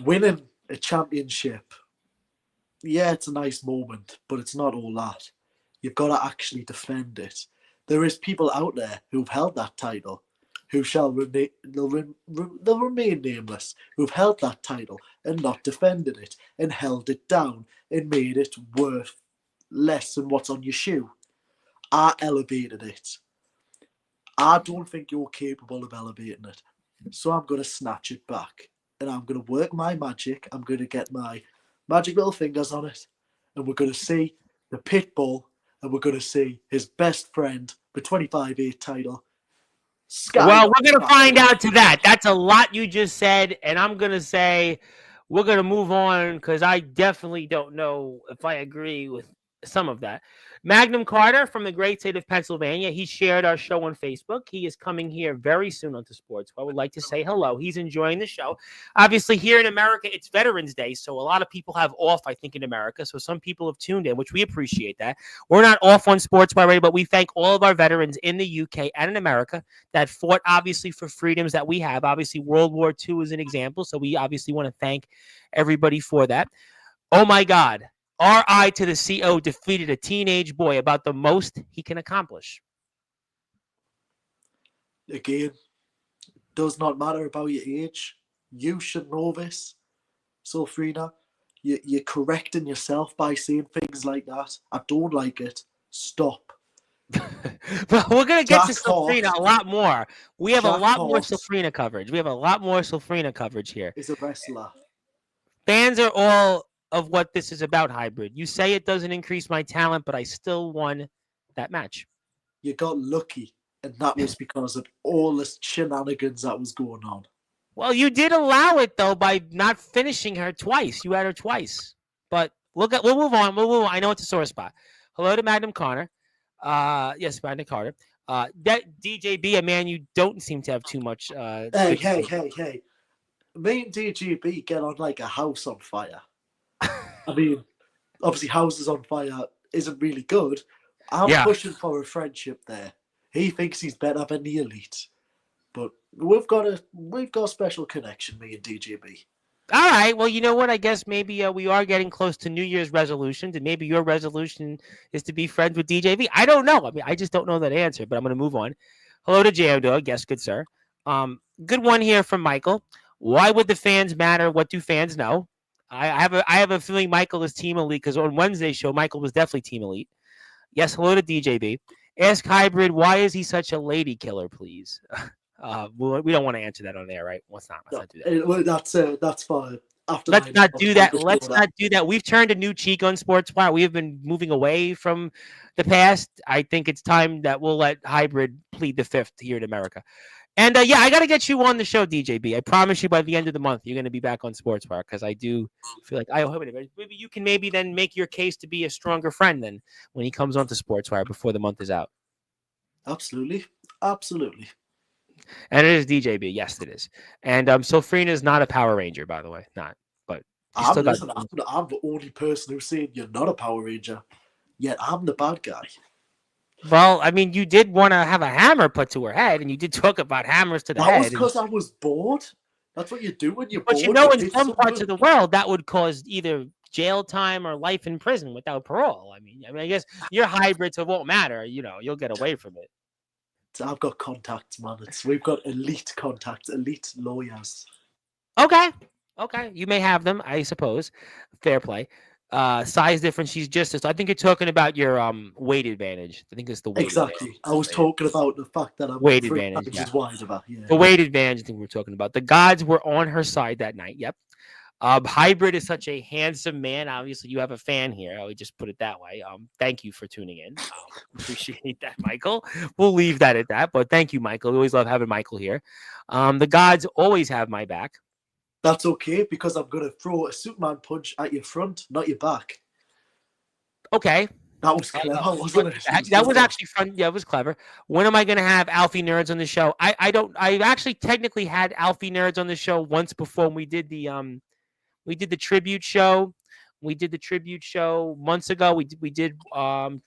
winning a championship, yeah, it's a nice moment, but it's not all that. You've got to actually defend it. There is people out there who've held that title, who shall remain, they'll remain nameless, who've held that title and not defended it and held it down and made it worth less than what's on your shoe. I elevated it. I don't think you're capable of elevating it. So I'm going to snatch it back and I'm going to work my magic. I'm going to get my magic little fingers on it and we're going to see the pit bull. And we're going to see his best friend, the 25-8 title. Well, we're going to find out to that. That's a lot you just said. And I'm going to say we're going to move on because I definitely don't know if I agree with some of that. Magnum Carter from the great state of Pennsylvania. He shared our show on Facebook. He is coming here very soon onto Sports. I would like to say hello. He's enjoying the show. Obviously, here in America, it's Veterans Day, so a lot of people have off, I think, in America. So some people have tuned in, which we appreciate that. We're not off on Sports Radio, but we thank all of our veterans in the UK and in America that fought, obviously, for freedoms that we have. Obviously, World War II is an example, so we obviously want to thank everybody for that. Oh, my God. RI to the CO defeated a teenage boy about the most he can accomplish. Again, does not matter about your age. You should know this. Sulfrina, you're correcting yourself by saying things like that. I don't like it. Stop. But we're gonna get to Jack Sofrina Hart. a lot more. We have a Jack lot more Hart Sofrina coverage. We have a lot more Sofrina coverage here. is a wrestler. Fans are all of what this is about, hybrid. You say it doesn't increase my talent, but I still won that match. You got lucky, and that was because of all the shenanigans that was going on. Well, you did allow it though by not finishing her twice. You had her twice. But we'll move on. We'll move on. I know it's a sore spot. Hello to Magnum Connor. Yes, Magnum Carter. That DJB, a man you don't seem to have too much. Hey. Me and DGB get on like a house on fire. I mean, obviously, houses on fire isn't really good. I'm pushing for a friendship there. He thinks he's better than the elite, but we've got a special connection, me and DGB. All right. Well, you know what? I guess maybe we are getting close to New Year's resolutions, and maybe your resolution is to be friends with DJB. I don't know. I mean, I just don't know that answer, but I'm going to move on. Hello to Jam Dog. Yes, good sir. Good one here from Michael. Why would the fans matter? What do fans know? I have a feeling Michael is Team Elite because on Wednesday's show, Michael was definitely Team Elite. Yes, hello to DJB. Ask Hybrid, why is he such a lady killer, please? We don't want to answer that on there, right? Let's not do that. That's fine. Let's not do that. Let's not do that. We've turned a new cheek on Sportswire. We have been moving away from the past. I think it's time that we'll let Hybrid plead the fifth here in America. And I got to get you on the show, DJB. I promise you by the end of the month, you're going to be back on Sportswire because I do feel like maybe you can then make your case to be a stronger friend than when he comes onto Sportswire before the month is out. Absolutely. And it is DJB. Yes, it is. And Sofrina is not a Power Ranger, by the way. Not. But I'm the only person who's saying you're not a Power Ranger, yet I'm the bad guy. Well, I mean, you did want to have a hammer put to her head, and you did talk about hammers to the head. That was because I was bored. That's what you do when you're bored. But you know, in some parts of the world, that would cause either jail time or life in prison without parole. I mean, I guess your hybrids, it won't matter. You know, you'll get away from it. So I've got contacts, man. We've got elite contacts, elite lawyers. Okay. You may have them, I suppose. Fair play. Size difference. She's just. I think you're talking about your weight advantage. I think it's the weight. Exactly. Advantage. I was talking about the fact that I'm weight advantage. Yeah. Wider, yeah. The weight advantage. I think we're talking about. The gods were on her side that night. Yep. Hybrid is such a handsome man. Obviously, you have a fan here. I would just put it that way. Thank you for tuning in. Appreciate that, Michael. We'll leave that at that. But thank you, Michael. We always love having Michael here. The gods always have my back. That's okay because I'm going to throw a Superman punch at your front, not your back. Okay. That was clever, wasn't it? That was actually fun. Yeah, it was clever. When am I going to have Alfie Nerds on the show? I actually technically had Alfie Nerds on the show once before. When we did the tribute show. We did the tribute show months ago. We did it for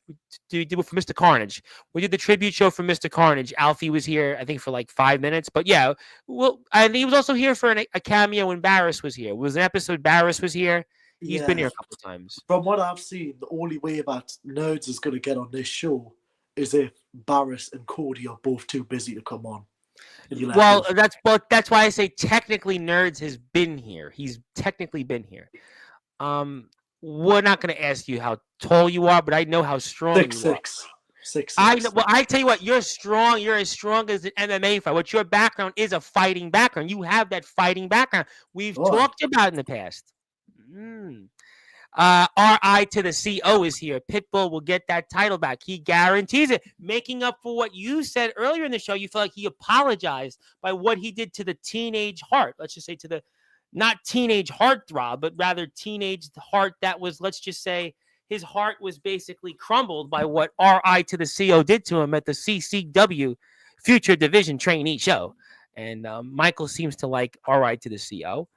Mr. Carnage. We did the tribute show for Mr. Carnage. Alfie was here, I think, for like 5 minutes. But yeah, well, and he was also here for a cameo when Barris was here. It was an episode Barris was here. He's been here a couple of times. From what I've seen, the only way that Nerds is going to get on this show is if Barris and Cody are both too busy to come on. Well, that's why I say technically Nerds has been here. He's technically been here. We're not going to ask you how tall you are, but I know how strong you are. 6'6". I tell you what, you're strong. You're as strong as an MMA fighter. What your background is a fighting background. You have that fighting background. We've talked about in the past. RI to the CO is here. Pitbull will get that title back. He guarantees it. Making up for what you said earlier in the show, you feel like he apologized by what he did to the teenage heart. Let's just say to the not teenage heartthrob, but rather teenage heart that was, let's just say, his heart was basically crumbled by what RI to the CO did to him at the CCW Future Division Trainee Show. And Michael seems to like RI to the CO.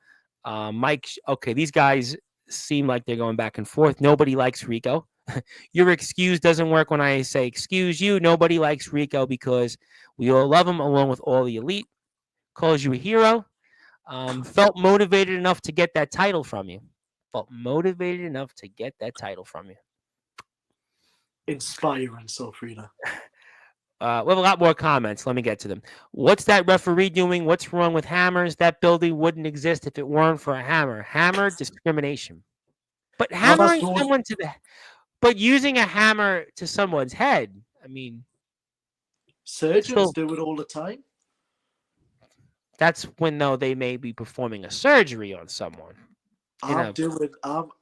Mike, okay, these guys seem like they're going back and forth. Nobody likes Rico. Your excuse doesn't work when I say excuse you. Nobody likes Rico because we all love him along with all the elite. Calls you a hero. Felt motivated enough to get that title from you. Inspiring, Sofrina. We have a lot more comments. Let me get to them. What's that referee doing? What's wrong with hammers? That building wouldn't exist if it weren't for a hammer. Hammer discrimination. But hammering someone to the, but using a hammer to someone's head. I mean, Surgeons still, do it all the time. that's when though they may be performing a surgery on someone. In a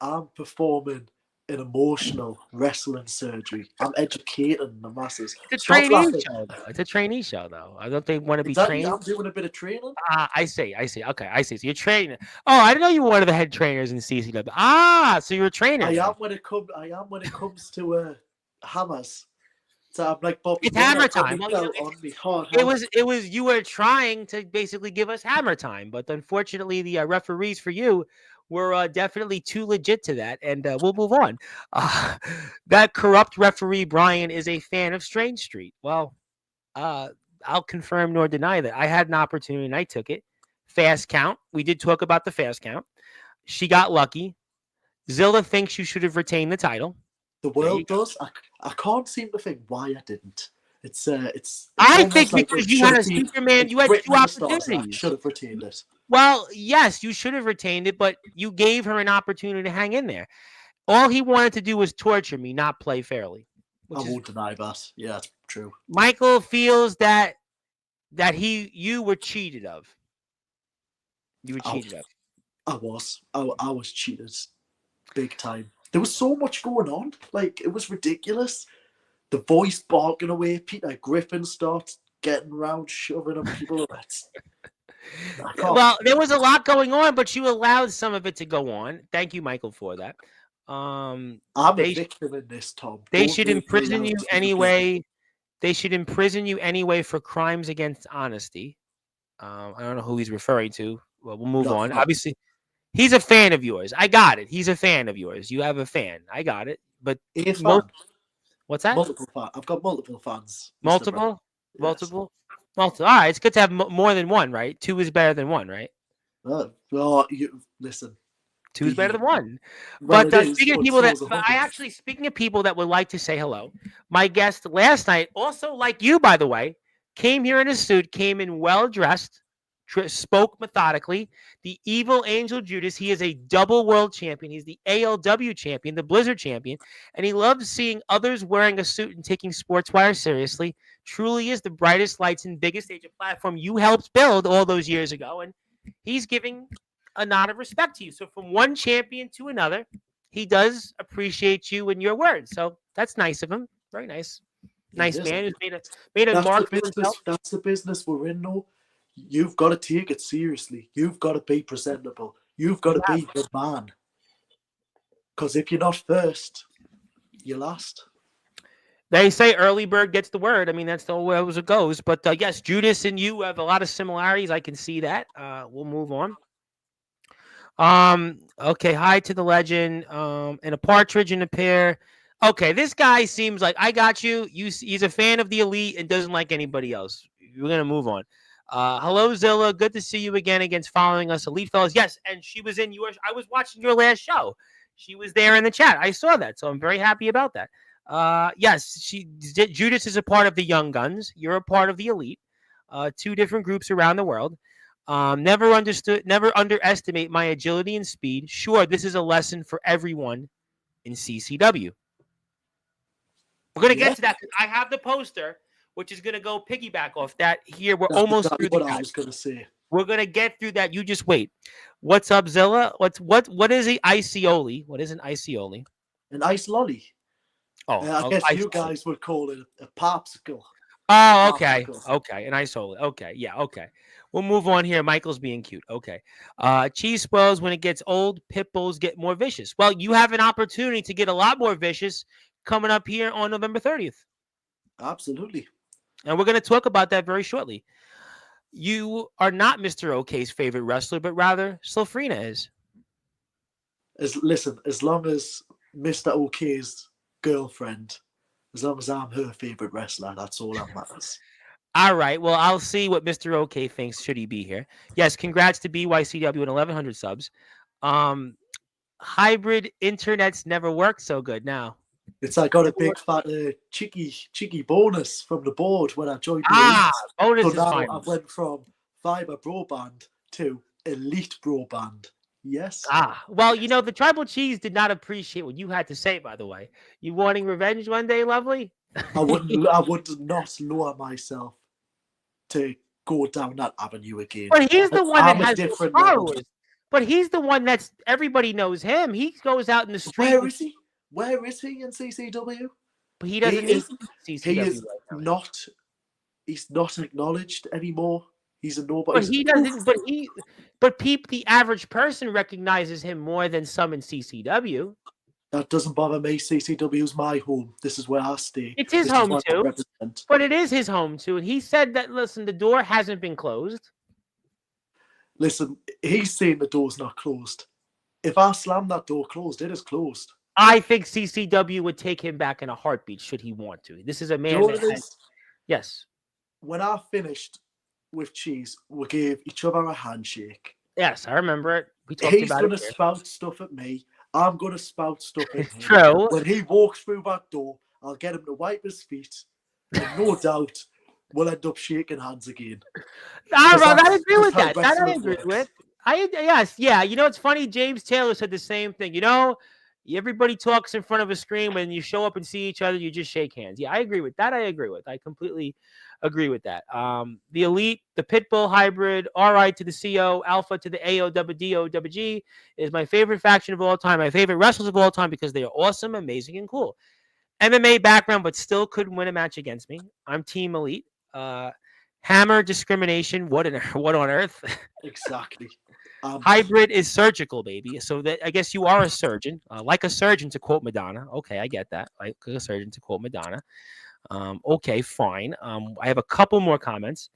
I'm performing an emotional wrestling surgery. I'm educating the masses. It's a Stop trainee laughing. show, though. It's a trainee show, though. I don't think want to be Exactly. trained. I'm doing a bit of training. Ah, I see. I see. Okay, I see. So you're training. Oh, I didn't know you were one of the head trainers in CCW. Ah, so you're a trainer now. I am when it comes to hammers. So I'm like Bobby It's Gunn. hammer I've got my time. Well, belt on me hard it hat. was you were trying to basically give us hammer time, but unfortunately, the referees for you were definitely too legit to that, and we'll move on. Uh, that corrupt referee Brian is a fan of Strange Street. Well, uh, I'll confirm nor deny that. I had an opportunity and I took it. Fast count. We did talk about the fast count. She got lucky. Zilla thinks you should have retained the title. The world does. I can't seem to think why I didn't. It's I almost think like because it you should had have a been. Superman, It's you had written two in the stars that I opportunities. should have retained it. Well, yes, you should have retained it, but you gave her an opportunity to hang in there. All he wanted to do was torture me, not play fairly. I won't deny that. Yeah, it's true. Michael feels that you were cheated of. You were cheated of. I was cheated, big time. There was so much going on. Like, it was ridiculous. The voice barking away. Peter Griffin starts getting around, shoving at people. Well, there was a lot going on, but you allowed some of it to go on. Thank you, Michael, for that. I'm a victim in this, Tom. They should imprison you anyway. They should imprison you anyway for crimes against honesty. I don't know who he's referring to. Well, we'll move on. Obviously, he's a fan of yours. I got it. He's a fan of yours. You have a fan. I got it. But what's that? Multiple fans. I've got multiple fans. Multiple? Yes. Multiple. All right. It's good to have more than one, right? Two is better than one, right? Well, you listen. Two is better than one. But speaking of people speaking of people that would like to say hello, my guest last night, also like you, by the way, came here in a suit, came in well dressed, spoke methodically. The evil Angel Judas. He is a double world champion. He's the ALW champion, the Blizzard champion, and he loves seeing others wearing a suit and taking Sportswire seriously. Truly is the brightest lights and biggest stage of platform you helped build all those years ago, and he's giving a nod of respect to you. So from one champion to another, he does appreciate you and your words. So that's nice of him. Very nice. Nice man who's made a mark for himself. That's the business we're in, though. You've got to take it seriously. You've got to be presentable. You've got to be the man. Because if you're not first, you're last. They say early bird gets the word. I mean, that's the way it goes. But yes, Judas and you have a lot of similarities. I can see that. We'll move on. Okay, hi to the legend. And a partridge in a pear. Okay, this guy seems like I got you. He's a fan of the elite and doesn't like anybody else. We're gonna move on. Hello, Zilla. Good to see you again against following us, Elite Fellas. Yes, and she was in yours. I was watching your last show. She was there in the chat. I saw that, so I'm very happy about that. Yes, Judas is a part of the Young Guns. You're a part of the Elite. Two different groups around the world. Never underestimate my agility and speed. Sure, this is a lesson for everyone in CCW. We're going to get to that. I have the poster, which is going to go piggyback off that here. We're almost through the I was going to say. We're going to get through that. You just wait. What's up, Zilla? What is an Icioli? What is an Icioli? An ice lolly. Oh, I guess you guys would call it a popsicle. Oh, okay. Okay. An Icioli. Okay. Yeah. Okay. We'll move on here. Michael's being cute. Okay. Cheese spoils when it gets old. Pit bulls get more vicious. Well, you have an opportunity to get a lot more vicious coming up here on November 30th. Absolutely. And we're going to talk about that very shortly. You are not Mr. OK's favorite wrestler, but rather Slofrina is. Listen, as long as Mr. OK's girlfriend, as long as I'm her favorite wrestler, that's all that matters. All right. Well, I'll see what Mr. OK thinks should he be here. Yes, congrats to BYCW and 1,100 subs. Hybrid internets never worked so good now. It's I got a big fat cheeky bonus from the board when I joined the Elite. Bonus so is now fine. I went from fiber broadband to elite broadband. Yes. Well, the Tribal Cheese did not appreciate what you had to say, by the way. You wanting revenge one day, lovely? I would not lower myself to go down that avenue again. But he's the one that I'm a has different more level. followers. But he's the one that's everybody knows him. He goes out in the street. Where is he? Where is he in CCW? But he doesn't He need is. CCW He is right now. not. He's not acknowledged anymore. He's a nobody. But he doesn't. But the average person recognizes him more than some in CCW. That doesn't bother me. CCW is my home. This is where I stay. It's his This home is what I too. represent. But it is his home too. And he said that, listen, the door hasn't been closed. Listen, he's saying the door's not closed. If I slam that door closed, it is closed. I think CCW would take him back in a heartbeat should he want to. This is a man. You know what it is? Yes. When I finished with Cheese, we gave each other a handshake. Yes, I remember it. We talked He's about going it. to spout stuff at me. I'm going to spout stuff at him. True. When he walks through that door, I'll get him to wipe his feet. And no doubt, we'll end up shaking hands again. I agree with that. That I wrestling agree works. with. Yeah. You know, it's funny. James Taylor said the same thing. You know, everybody talks in front of a screen. When you show up and see each other, you just shake hands. Yeah, I agree with that. I completely agree with that. The Elite, the Pitbull hybrid, RI to the CO, Alpha to the AOWDOWG is my favorite faction of all time. My favorite wrestlers of all time because they are awesome, amazing, and cool. MMA background, but still couldn't win a match against me. I'm Team Elite. Hammer discrimination. What on earth? Exactly. Hybrid is surgical, baby. So that I guess you are a surgeon, like a surgeon, to quote Madonna. Okay, I get that. Like a surgeon, to quote Madonna. Okay, fine. I have a couple more comments.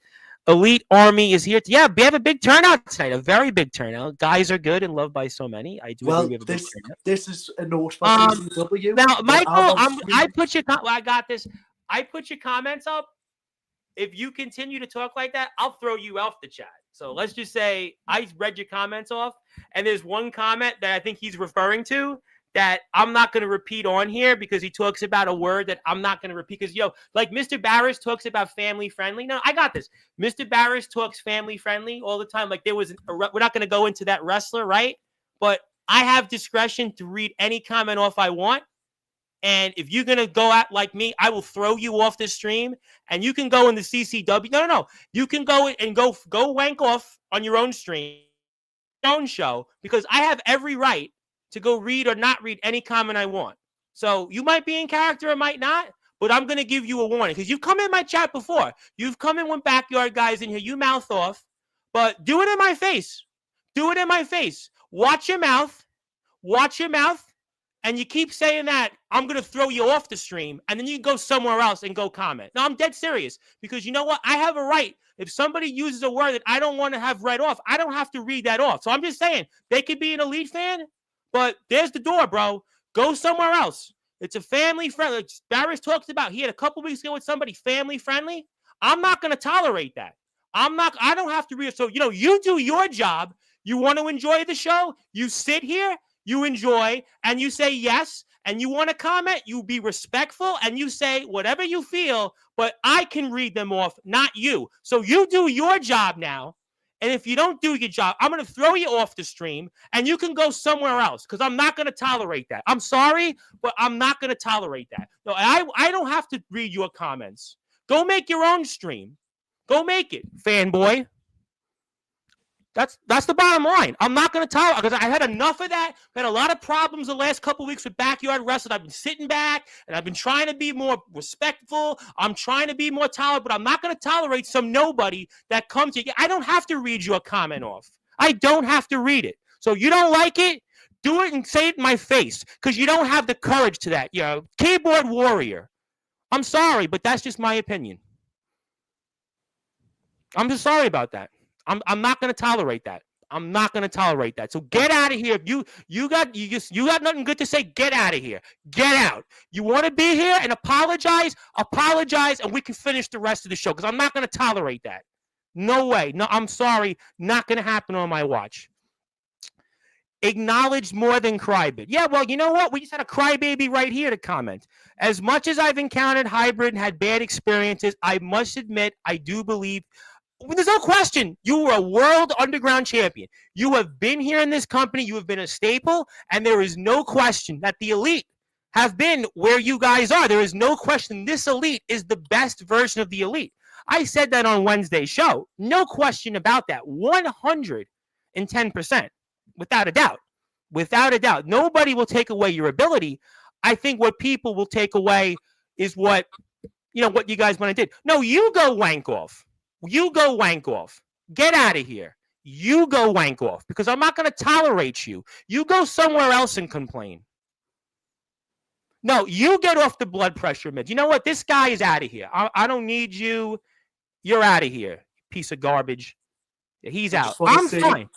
Elite Army is here. We have a big turnout tonight. A very big turnout. Guys are good and loved by so many. I do agree we have a big turnout. This is a note for CCW. Now, Michael, I put your. I got this. I put your comments up. If you continue to talk like that, I'll throw you off the chat. So let's just say I read your comments off, and there's one comment that I think he's referring to that I'm not going to repeat on here because he talks about a word that I'm not going to repeat because, like Mr. Barris talks about family friendly. No, I got this. Mr. Barris talks family friendly all the time. Like we're not going to go into that wrestler, right? But I have discretion to read any comment off I want. And if you're going to go out like me, I will throw you off the stream and you can go in the CCW. No. You can go and go wank off on your own stream, your own show, because I have every right to go read or not read any comment I want. So you might be in character or might not, but I'm going to give you a warning because you've come in my chat before. You've come in when backyard guys in here, you mouth off, but do it in my face. Do it in my face. Watch your mouth. Watch your mouth. And you keep saying that, I'm going to throw you off the stream, and then you go somewhere else and go comment. No, I'm dead serious, because you know what? I have a right. If somebody uses a word that I don't want to have read off, I don't have to read that off. So I'm just saying, they could be an Elite fan, but there's the door, bro. Go somewhere else. It's a family friendly. Like Barris talks about, he had a couple weeks ago with somebody family friendly. I'm not going to tolerate that. I don't have to read it. So, you do your job. You want to enjoy the show. You sit here. You enjoy, and you say yes, and you want to comment, you be respectful, and you say whatever you feel, but I can read them off, not you. So you do your job now, and if you don't do your job, I'm going to throw you off the stream, and you can go somewhere else, because I'm not going to tolerate that. I'm sorry, but I'm not going to tolerate that. No, I don't have to read your comments. Go make your own stream. Go make it, fanboy. That's the bottom line. I'm not going to tolerate because I had enough of that. I had a lot of problems the last couple of weeks with backyard wrestling. I've been sitting back and I've been trying to be more respectful. I'm trying to be more tolerant, but I'm not going to tolerate some nobody that comes to you. I don't have to read your comment off. I don't have to read it. So you don't like it, do it and say it in my face because you don't have the courage to that. Keyboard warrior. I'm sorry, but that's just my opinion. I'm just sorry about that. I'm not going to tolerate that. I'm not going to tolerate that. So get out of here. If you got nothing good to say, get out of here. Get out. You want to be here and apologize, and we can finish the rest of the show because I'm not going to tolerate that. No way. No, I'm sorry. Not going to happen on my watch. Acknowledged more than crybaby. Yeah, well, you know what? We just had a crybaby right here to comment. As much as I've encountered hybrid and had bad experiences, I must admit I do believe there's no question. You were a world underground champion. You have been here in this company. You have been a staple. And there is no question that the Elite have been where you guys are. There is no question this elite is the best version of the elite. I said that on Wednesday's show. No question about that. 110%. Without a doubt. Without a doubt. Nobody will take away your ability. I think what people will take away is what you guys want to do. No, you go wank off. You go wank off. Get out of here. You go wank off because I'm not going to tolerate you. You go somewhere else and complain. No, you get off the blood pressure meds. You know what? This guy is out of here. I don't need you. You're out of here, piece of garbage. He's out. I'm fine.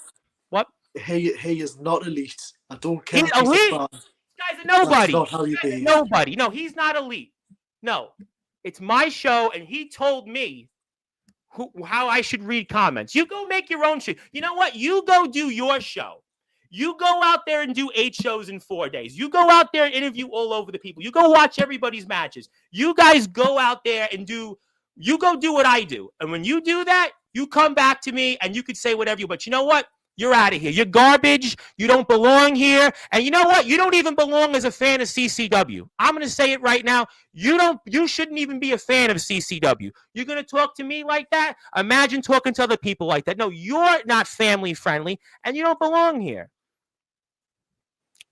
What? He is not elite. I don't care. He's elite. This guy's a nobody. That's not how you behave. Nobody. No, he's not elite. No, it's my show, and he told me how I should read comments. You go make your own show. You know what? You go do your show. You go out there and do 8 shows in 4 days. You go out there and interview all over the people. You go watch everybody's matches. You guys go out there and do what I do. And when you do that, you come back to me and you could say whatever you, but you know what? You're out of here. You're garbage. You don't belong here. And you know what? You don't even belong as a fan of CCW. I'm going to say it right now. You shouldn't even be a fan of CCW. You're going to talk to me like that? Imagine talking to other people like that. No, you're not family friendly and you don't belong here.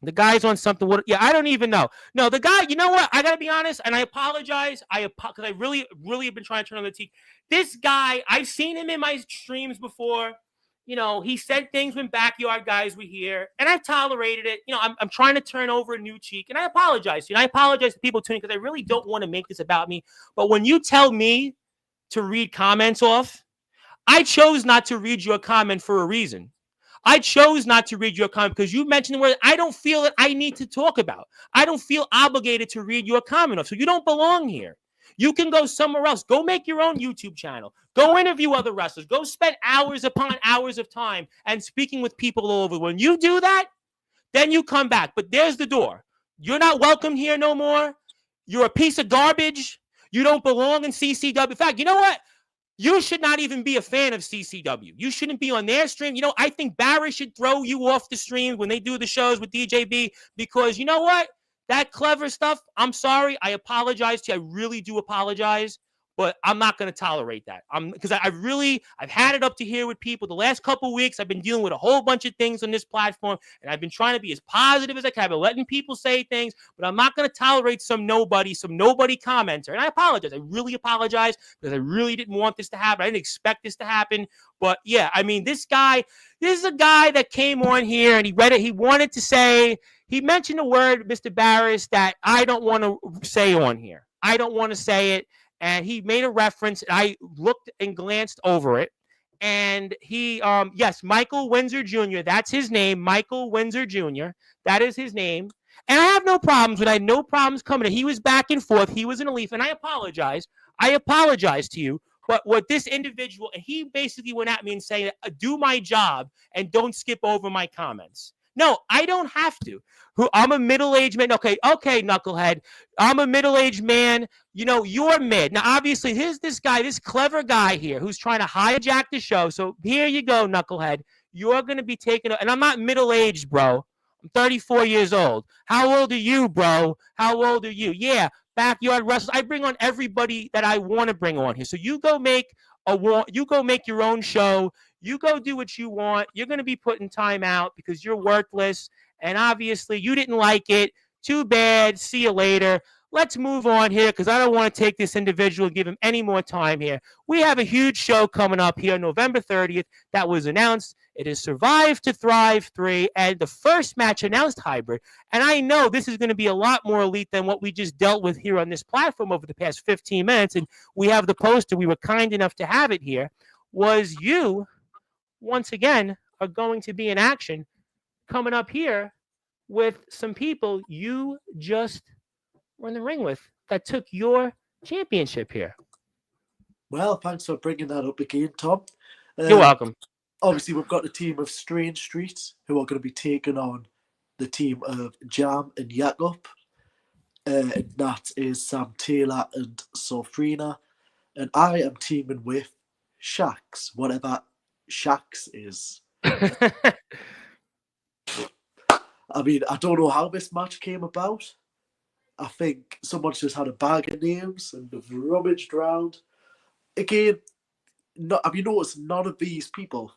The guy's on something. I don't even know. No, the guy, you know what? I got to be honest, and I apologize. Because I really, really have been trying to turn on the TV. This guy, I've seen him in my streams before. He said things when backyard guys were here, and I've tolerated it. I'm trying to turn over a new cheek, and I apologize. I apologize to people tuning because I really don't want to make this about me. But when you tell me to read comments off, I chose not to read your comment for a reason. I chose not to read your comment because you mentioned the word I don't feel that I need to talk about. I don't feel obligated to read your comment off. So you don't belong here. You can go somewhere else. Go make your own YouTube channel. Go interview other wrestlers. Go spend hours upon hours of time and speaking with people all over. When you do that, then you come back. But there's the door. You're not welcome here no more. You're a piece of garbage. You don't belong in CCW. In fact, you know what? You should not even be a fan of CCW. You shouldn't be on their stream. I think Barry should throw you off the stream when they do the shows with DJB because you know what? That clever stuff, I'm sorry. I apologize to you. I really do apologize. But I'm not going to tolerate that. Because I've had it up to here with people. The last couple of weeks, I've been dealing with a whole bunch of things on this platform, and I've been trying to be as positive as I can. I've been letting people say things, but I'm not going to tolerate some nobody commenter. And I apologize. I really apologize because I really didn't want this to happen. I didn't expect this to happen. But yeah, this is a guy that came on here and he read it. He wanted to say, he mentioned a word, Mr. Barris, that I don't want to say on here. I don't want to say it. And he made a reference. And I looked and glanced over it. And he, yes, Michael Windsor Jr., that's his name, Michael Windsor Jr., that is his name. And I have no problems with it. I had no problems coming in. He was back and forth. He was in a leaf. And I apologize. I apologize to you. But what this individual, he basically went at me and saying, do my job and don't skip over my comments. No, I don't have to. I'm a middle-aged man. Okay, knucklehead. I'm a middle-aged man. You're mid. Now, obviously, here's this guy, this clever guy here who's trying to hijack the show. So here you go, knucklehead. You're going to be taken. And I'm not middle-aged, bro. I'm 34 years old. How old are you, bro? How old are you? Yeah, backyard wrestlers. I bring on everybody that I want to bring on here. So you go make your own show. You go do what you want. You're going to be put in time out because you're worthless. And obviously, you didn't like it. Too bad. See you later. Let's move on here because I don't want to take this individual and give him any more time here. We have a huge show coming up here November 30th that was announced. It is Survive to Thrive 3 and the first match announced hybrid. And I know this is going to be a lot more elite than what we just dealt with here on this platform over the past 15 minutes. And we have the poster. We were kind enough to have it here. Was you, once again, are going to be in action coming up here with some people you just were in the ring with that took your championship here. Well, thanks for bringing that up again, Tom. You're welcome. Obviously, we've got a team of Strange Streets who are going to be taking on the team of Jam and Jakob. And that is Sam Taylor and Sofrina. And I am teaming with Shax, whatever Shax is. I don't know how this match came about. I think someone's just had a bag of names and they've rummaged around. Again, have you noticed none of these people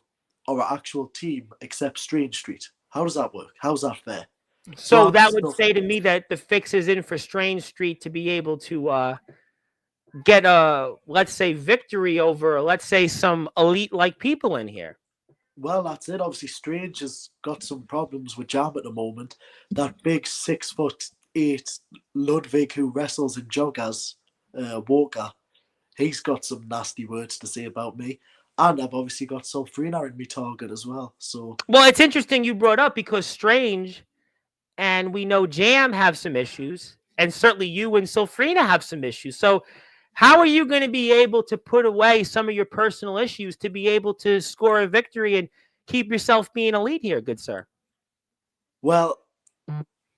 are an actual team except Strange Street? How does that work? How's that fair? So Brand that would stuff. say to me that the fix is in for Strange Street to be able to get a, let's say, victory over, let's say, some elite like people in here. Well, that's it. Obviously, Strange has got some problems with Jam at the moment. That big 6'8" Ludwig who wrestles in joggers, Walker, he's got some nasty words to say about me. And I've obviously got Sulfrina in me target as well. So, Well, it's interesting you brought up because Strange and we know Jam have some issues, and certainly you and Sulfrina have some issues. So, how are you going to be able to put away some of your personal issues to be able to score a victory and keep yourself being elite here, good sir? well,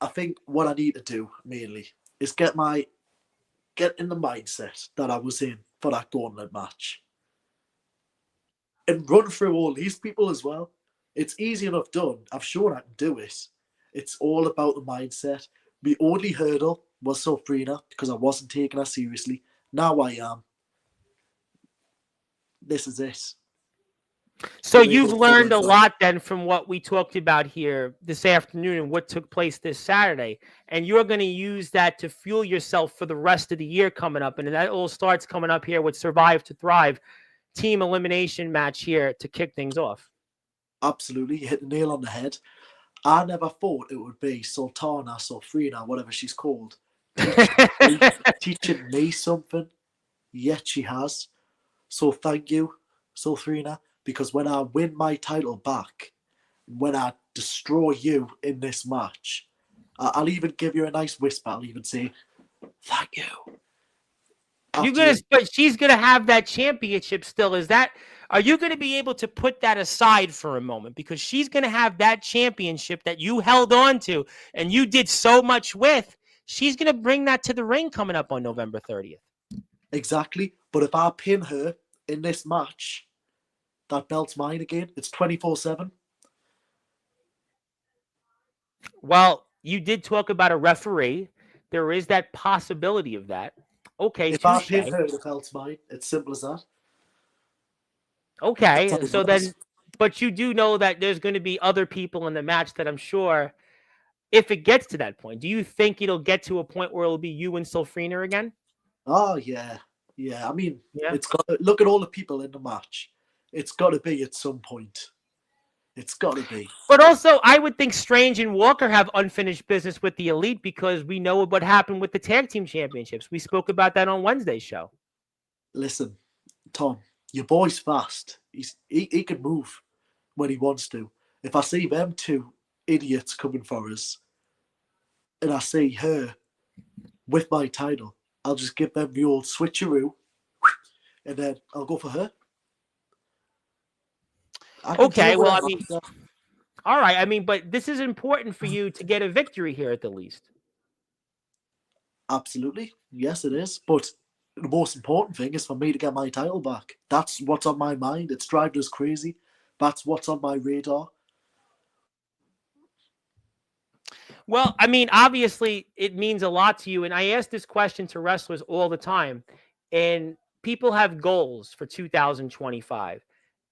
I think what I need to do mainly is get in the mindset that I was in for that gauntlet match and run through all these people as well. It's easy enough done. I've shown I can do it. It's all about the mindset. The only hurdle was Sulfrina because I wasn't taking her seriously. Now I am. This is it. So Gonna you've go for learned a it. lot then from what we talked about here this afternoon and what took place this Saturday. And you're going to use that to fuel yourself for the rest of the year coming up. And that all starts coming up here with Survive to Thrive team elimination match here to kick things off. Absolutely, you hit the nail on the head. I never thought it would be Sultana, Sulfrina, whatever she's called, teaching me something. Yet she has. So thank you, Sulfrina, because when I win my title back, when I destroy you in this match, I'll even give you a nice whisper. I'll even say, thank you. But she's gonna have that championship still. Are you gonna be able to put that aside for a moment? Because she's gonna have that championship that you held on to and you did so much with. She's gonna bring that to the ring coming up on November 30th. Exactly. But if I pin her in this match, that belt's mine again. It's 24/7. Well, you did talk about a referee. There is that possibility of that. Okay, If I touche. pin her, the belt's mine. It's simple as that. That's how Okay, it so works. then, but you do know that there's going to be other people in the match that I'm sure, if it gets to that point, do you think it'll get to a point where it'll be you and Sulfrina again? Oh yeah, yeah. I mean, Yeah. it's got. Look at all the people in the match. It's got to be at some point. It's got to be. But also, I would think Strange and Walker have unfinished business with the Elite because we know what happened with the tag team championships. We spoke about that on Wednesday's show. Listen, Tom, your boy's fast. He can move when he wants to. If I see them two idiots coming for us, and I see her with my title, I'll just give them the old switcheroo, and then I'll go for her. I can do Okay, well, I whatever. mean, all right. I mean, but this is important for you to get a victory here at the least. Absolutely, yes, it is. But the most important thing is for me to get my title back. That's what's on my mind. It's driving us crazy. That's what's on my radar. Well, I mean, obviously, it means a lot to you. And I ask this question to wrestlers all the time. And people have goals for 2025.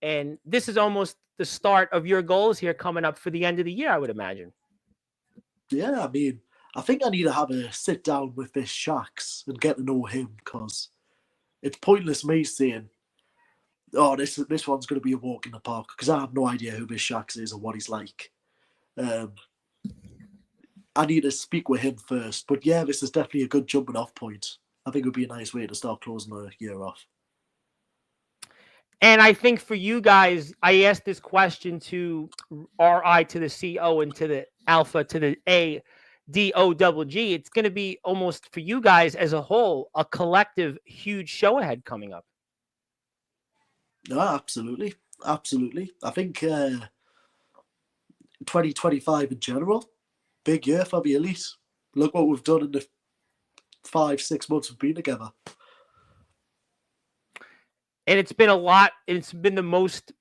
And this is almost the start of your goals here coming up for the end of the year, I would imagine. Yeah, I mean, I think I need to have a sit down with this Shax and get to know him because it's pointless me saying, "Oh, this one's going to be a walk in the park," because I have no idea who this Shax is or what he's like. Um, I need to speak with him first. But yeah, this is definitely a good jumping off point. I think it would be a nice way to start closing the year off. And I think for you guys, I asked this question to RI to the CO and to the Alpha to the ADOGG. It's going to be almost for you guys as a whole, a collective huge show ahead coming up. No, absolutely. Absolutely. I think 2025 in general, big year for the Elite. Look what we've done in the 5-6 months we've been together. And it's been a lot. It's been the most,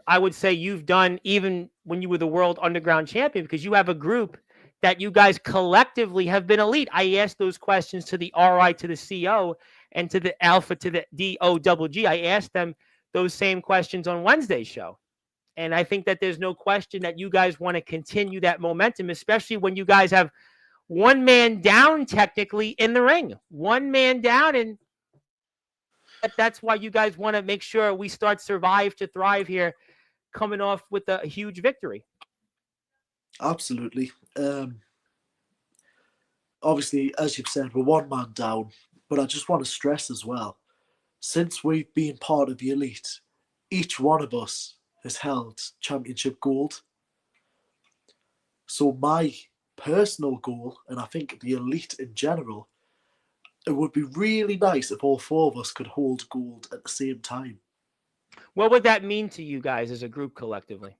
I would say, you've done even when you were the world underground champion because you have a group that you guys collectively have been elite? I asked those questions to the RI to the CO and to the Alpha to the DOGG. I asked them those same questions on Wednesday's show. And I think that there's no question that you guys want to continue that momentum, especially when you guys have one man down technically in the ring. One man down, and that's why you guys want to make sure we start Survive to Thrive here, coming off with a huge victory. Absolutely. Obviously, as you've said, we're one man down, but I just want to stress as well, since we've been part of the elite, each one of us has held championship gold. So my personal goal, and I think the elite in general, it would be really nice if all four of us could hold gold at the same time. What would that mean to you guys as a group collectively?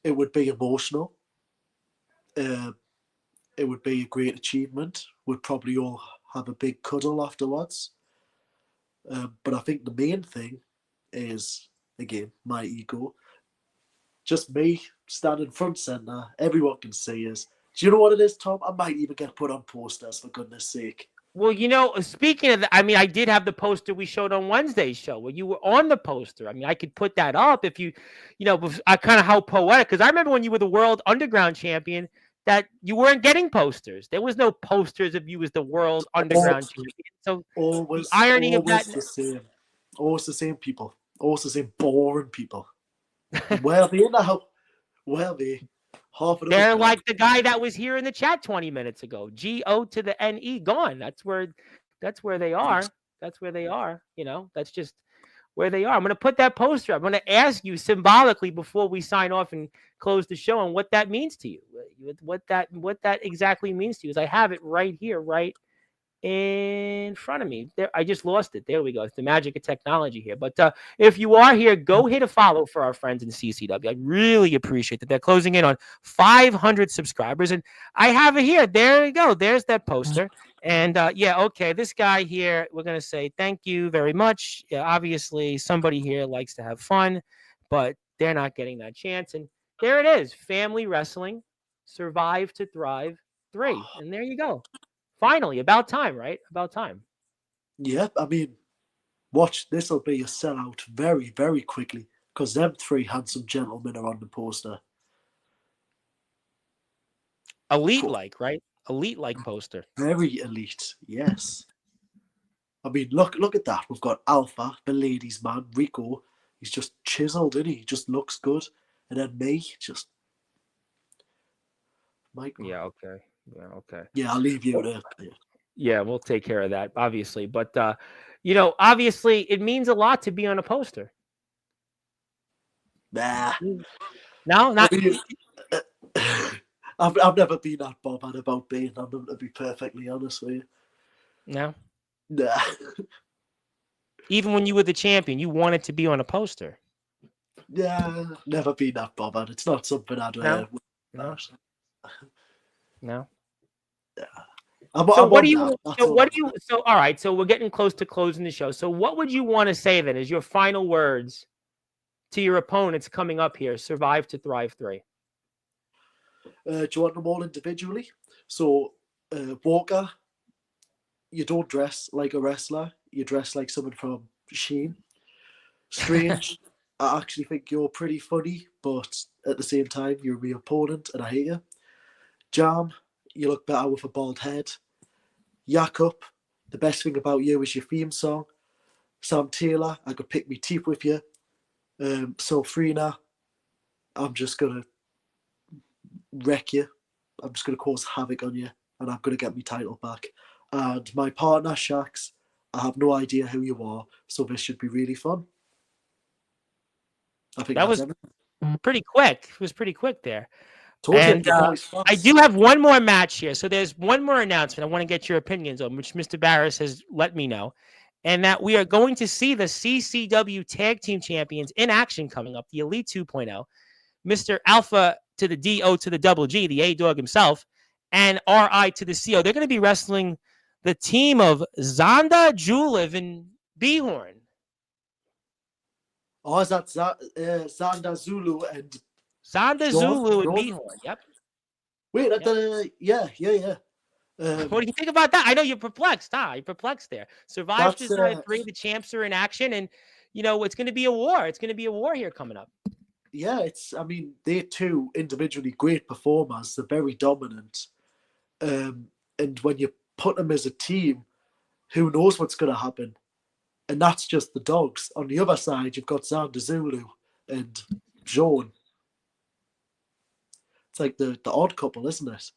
It would be emotional. It would be a great achievement. We'd probably all have a big cuddle afterwards. But I think the main thing is, again, my ego. Just me standing front centre. Everyone can see us. Do you know what it is, Tom? I might even get put on posters, for goodness sake. Well, speaking of that, I mean, I did have the poster we showed on Wednesday's show where you were on the poster. I mean, I could put that up if I kind of how poetic, because I remember when you were the World Underground Champion that you weren't getting posters. There was no posters of you as the World Underground Champion. So always, the irony always of that. The same. Always the same people. Always the same boring people. Where are they now? Where are they? Half of them. They're like the guy that was here in the chat 20 minutes ago. GO to the NE gone. That's where they are. That's where they are. That's just where they are. I'm going to put that poster up. I'm going to ask you symbolically before we sign off and close the show on what that means to you. What that exactly means to you is I have it right here, right in front of me. There, I just lost it. There we go. It's the magic of technology here. But if you are here, go hit a follow for our friends in CCW. I really appreciate that. They're closing in on 500 subscribers, and I have it here. There we go. There's that poster. And okay, this guy here, we're going to say thank you very much. Yeah, obviously, somebody here likes to have fun, but they're not getting that chance. And there it is. Family Wrestling, Survive to Thrive 3. And there you go. Finally, about time, right? About time. Yeah, I mean, watch, this will be a sellout very, very quickly because them three handsome gentlemen are on the poster. Elite-like, right? Elite-like poster. Very elite, yes. I mean, look at that. We've got Alpha, the ladies' man, Rico. He's just chiseled, isn't he? He just looks good. And then me, just... Michael. Yeah, okay. Yeah, okay. Yeah, I'll leave you there. Yeah, we'll take care of that, obviously. But, obviously, it means a lot to be on a poster. Nah. No, not... I mean, I've never been that bothered about being on them, to be perfectly honest with you. No? Nah. Even when you were the champion, you wanted to be on a poster. Yeah, never been that bothered. It's not something I'd... No? Yeah. All right, so we're getting close to closing the show. So what would you want to say then as your final words to your opponents coming up here, Survive to Thrive 3? Do you want them all individually? So, Walker, you don't dress like a wrestler. You dress like someone from Sheen. Strange, I actually think you're pretty funny, but at the same time, you're my opponent and I hate you. Jam, you look better with a bald head. Jakob, the best thing about you is your theme song. Sam Taylor, I could pick my teeth with you. Sofrina, I'm just going to wreck you. I'm just going to cause havoc on you, and I'm going to get my title back. And my partner, Shax, I have no idea who you are, so this should be really fun. I think that was pretty quick. It was pretty quick there. And I do have one more match here. So there's one more announcement I want to get your opinions on, which Mr. Barris has let me know. And that we are going to see the CCW Tag Team Champions in action coming up, the Elite 2.0. Mr. Alpha to the DO to the double G, the A-Dog himself, and RI to the CO. They're going to be wrestling the team of Zonda, Julev, and Bhorn. Oh, is that Zonda Zulu and... Zonda, Zulu, and Bhorn, yep. Wait, Yep. yeah. What do you think about that? I know you're perplexed, huh? You're perplexed there. Survive to That's Survive 3, the champs are in action, and it's going to be a war. It's going to be a war here coming up. yeah. I mean, they're two individually great performers. They're very dominant, and when you put them as a team, who knows what's going to happen? And that's just the dogs. On the other side, you've got Xander Zulu and Jean. It's like the odd couple, isn't it?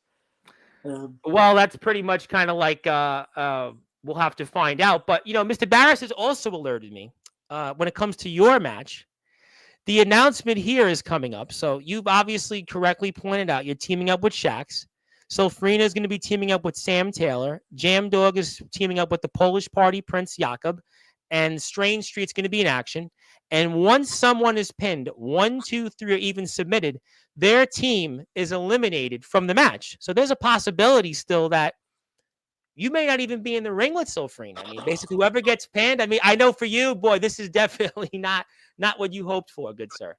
Well, that's pretty much kind of like we'll have to find out. But Mr. Barris has also alerted me when it comes to your match. The announcement here is coming up. So you've obviously correctly pointed out you're teaming up with Shax. So Frina is going to be teaming up with Sam Taylor. Jam Dog is teaming up with the Polish Party Prince Jakob. And Strange Street's going to be in action. And once someone is pinned, 1, 2, 3, or even submitted, their team is eliminated from the match. So there's a possibility still that you may not even be in the ring with Sofrina. I mean, basically, whoever gets pinned. I mean, I know for you, boy, this is definitely not what you hoped for, good sir.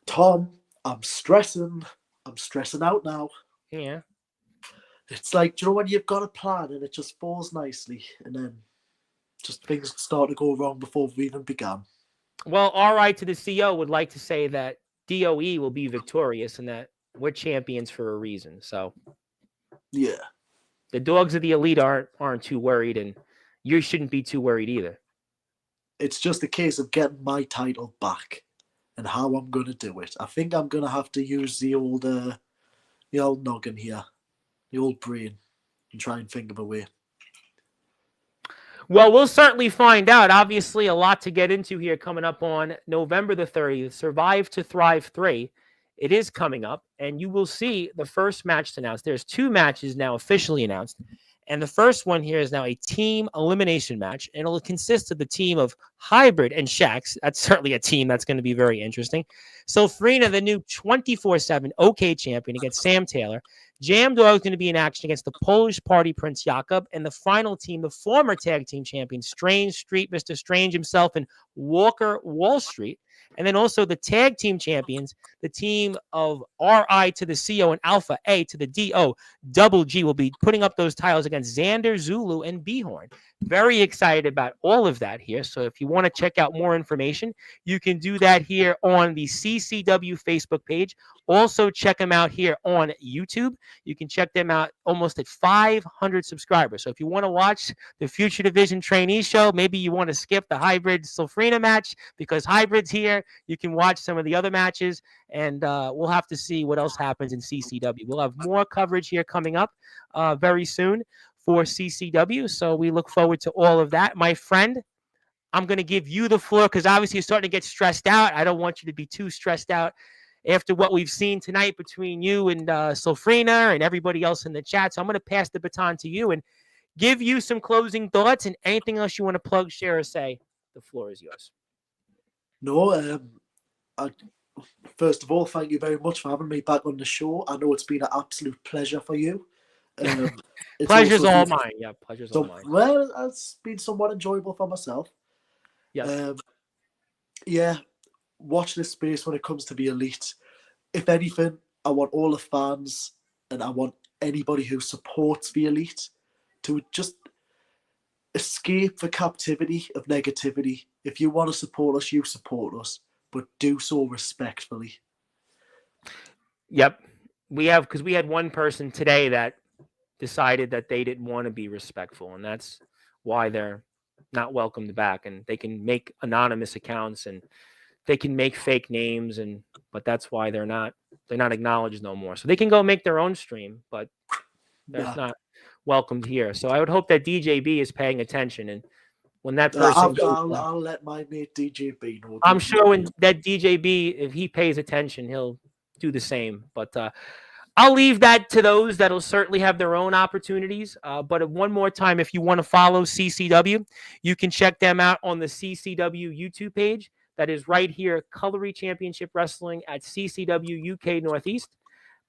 Tom, I'm stressing out now. Yeah. It's like, do you know when you've got a plan and it just falls nicely, and then just things start to go wrong before we even began. Well, RI to the CO would like to say that DOE will be victorious and that we're champions for a reason. So yeah, the dogs of the elite aren't too worried, and you shouldn't be too worried either. It's just a case of getting my title back and how I'm going to do it. I think I'm going to have to use the old noggin here, the old brain, and try and think of a way. Well, we'll certainly find out. Obviously, a lot to get into here coming up on November the 30th. Survive to Thrive 3. It is coming up, and you will see the first match announced. There's 2 matches now officially announced, and the first one here is now a team elimination match, and it'll consist of the team of Hybrid and Shax. That's certainly a team that's going to be very interesting. So Frina, the new 24/7 OK champion against Sam Taylor. Jam Dog is going to be in action against the Polish Party Prince Jakob, and the final team, the former tag team champion, Strange Street, Mr. Strange himself, and Walker Wall Street. And then also the tag team champions, the team of RI to the CO and Alpha A to the DO, Double G will be putting up those titles against Xander, Zulu, and B-Horn. Very excited about all of that here. So if you want to check out more information, you can do that here on the CCW Facebook page. Also, check them out here on YouTube. You can check them out almost at 500 subscribers. So if you want to watch the Future Division Trainee Show, maybe you want to skip the Hybrid Sofrina match because Hybrid's here. You can watch some of the other matches, and we'll have to see what else happens in CCW. We'll have more coverage here coming up very soon for CCW. So we look forward to all of that. My friend, I'm going to give you the floor because obviously you're starting to get stressed out. I don't want you to be too stressed out after what we've seen tonight between you and Sofrina and everybody else in the chat. So I'm going to pass the baton to you and give you some closing thoughts and anything else you want to plug, share, or say. The floor is yours. No, first of all, thank you very much for having me back on the show. I know it's been an absolute pleasure for you. Pleasure's all mine. Yeah, pleasure's all mine. Well, it's been somewhat enjoyable for myself. Yes. Yeah, watch this space when it comes to the elite. If anything, I want all the fans and I want anybody who supports the elite to just escape the captivity of negativity. If you want to support us, you support us, but do so respectfully. Yep. We had one person today that decided that they didn't want to be respectful, and that's why they're not welcomed back. And they can make anonymous accounts and they can make fake names, but that's why they're not acknowledged no more. So they can go make their own stream, but they're not welcomed here. So I would hope that DJB is paying attention, and when that person I'll let my mate DJB know. I'm sure when that DJB, if he pays attention, he'll do the same. But I'll leave that to those that'll certainly have their own opportunities. But one more time, if you want to follow CCW, you can check them out on the CCW YouTube page. That is right here, Cutlery Championship Wrestling at CCW UK Northeast.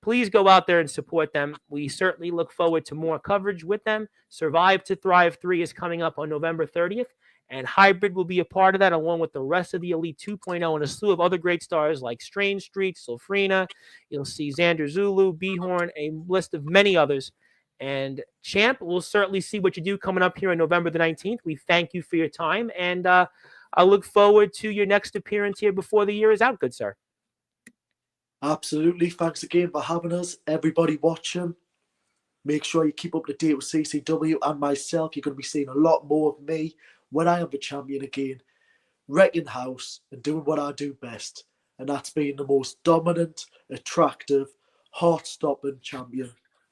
Please go out there and support them. We certainly look forward to more coverage with them. Survive to Thrive 3 is coming up on November 30th. And Hybrid will be a part of that, along with the rest of the Elite 2.0 and a slew of other great stars like Strange Street, Sulfrina. You'll see Xander Zulu, Behorn, a list of many others. And Champ, we'll certainly see what you do coming up here on November the 19th. We thank you for your time, and I look forward to your next appearance here before the year is out, good sir. Absolutely. Thanks again for having us. Everybody watching, make sure you keep up to date with CCW and myself. You're going to be seeing a lot more of me when I am the champion again, wrecking house and doing what I do best. And that's being the most dominant, attractive, heart-stopping champion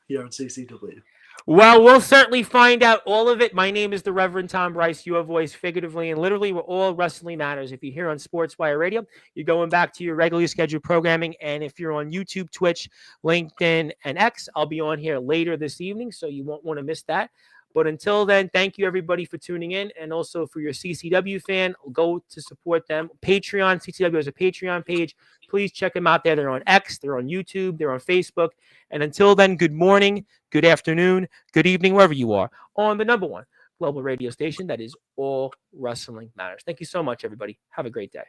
here in CCW. Well, we'll certainly find out all of it. My name is the Reverend Tom Bryce, your voice figuratively and literally where all wrestling matters. If you're here on Sportswire Radio, you're going back to your regularly scheduled programming. And if you're on YouTube, Twitch, LinkedIn, and X, I'll be on here later this evening, so you won't want to miss that. But until then, thank you, everybody, for tuning in. And also for your CCW fan, go to support them. Patreon, CCW has a Patreon page. Please check them out there. They're on X, they're on YouTube, they're on Facebook. And until then, good morning, good afternoon, good evening, wherever you are, on the number one global radio station that is all wrestling matters. Thank you so much, everybody. Have a great day.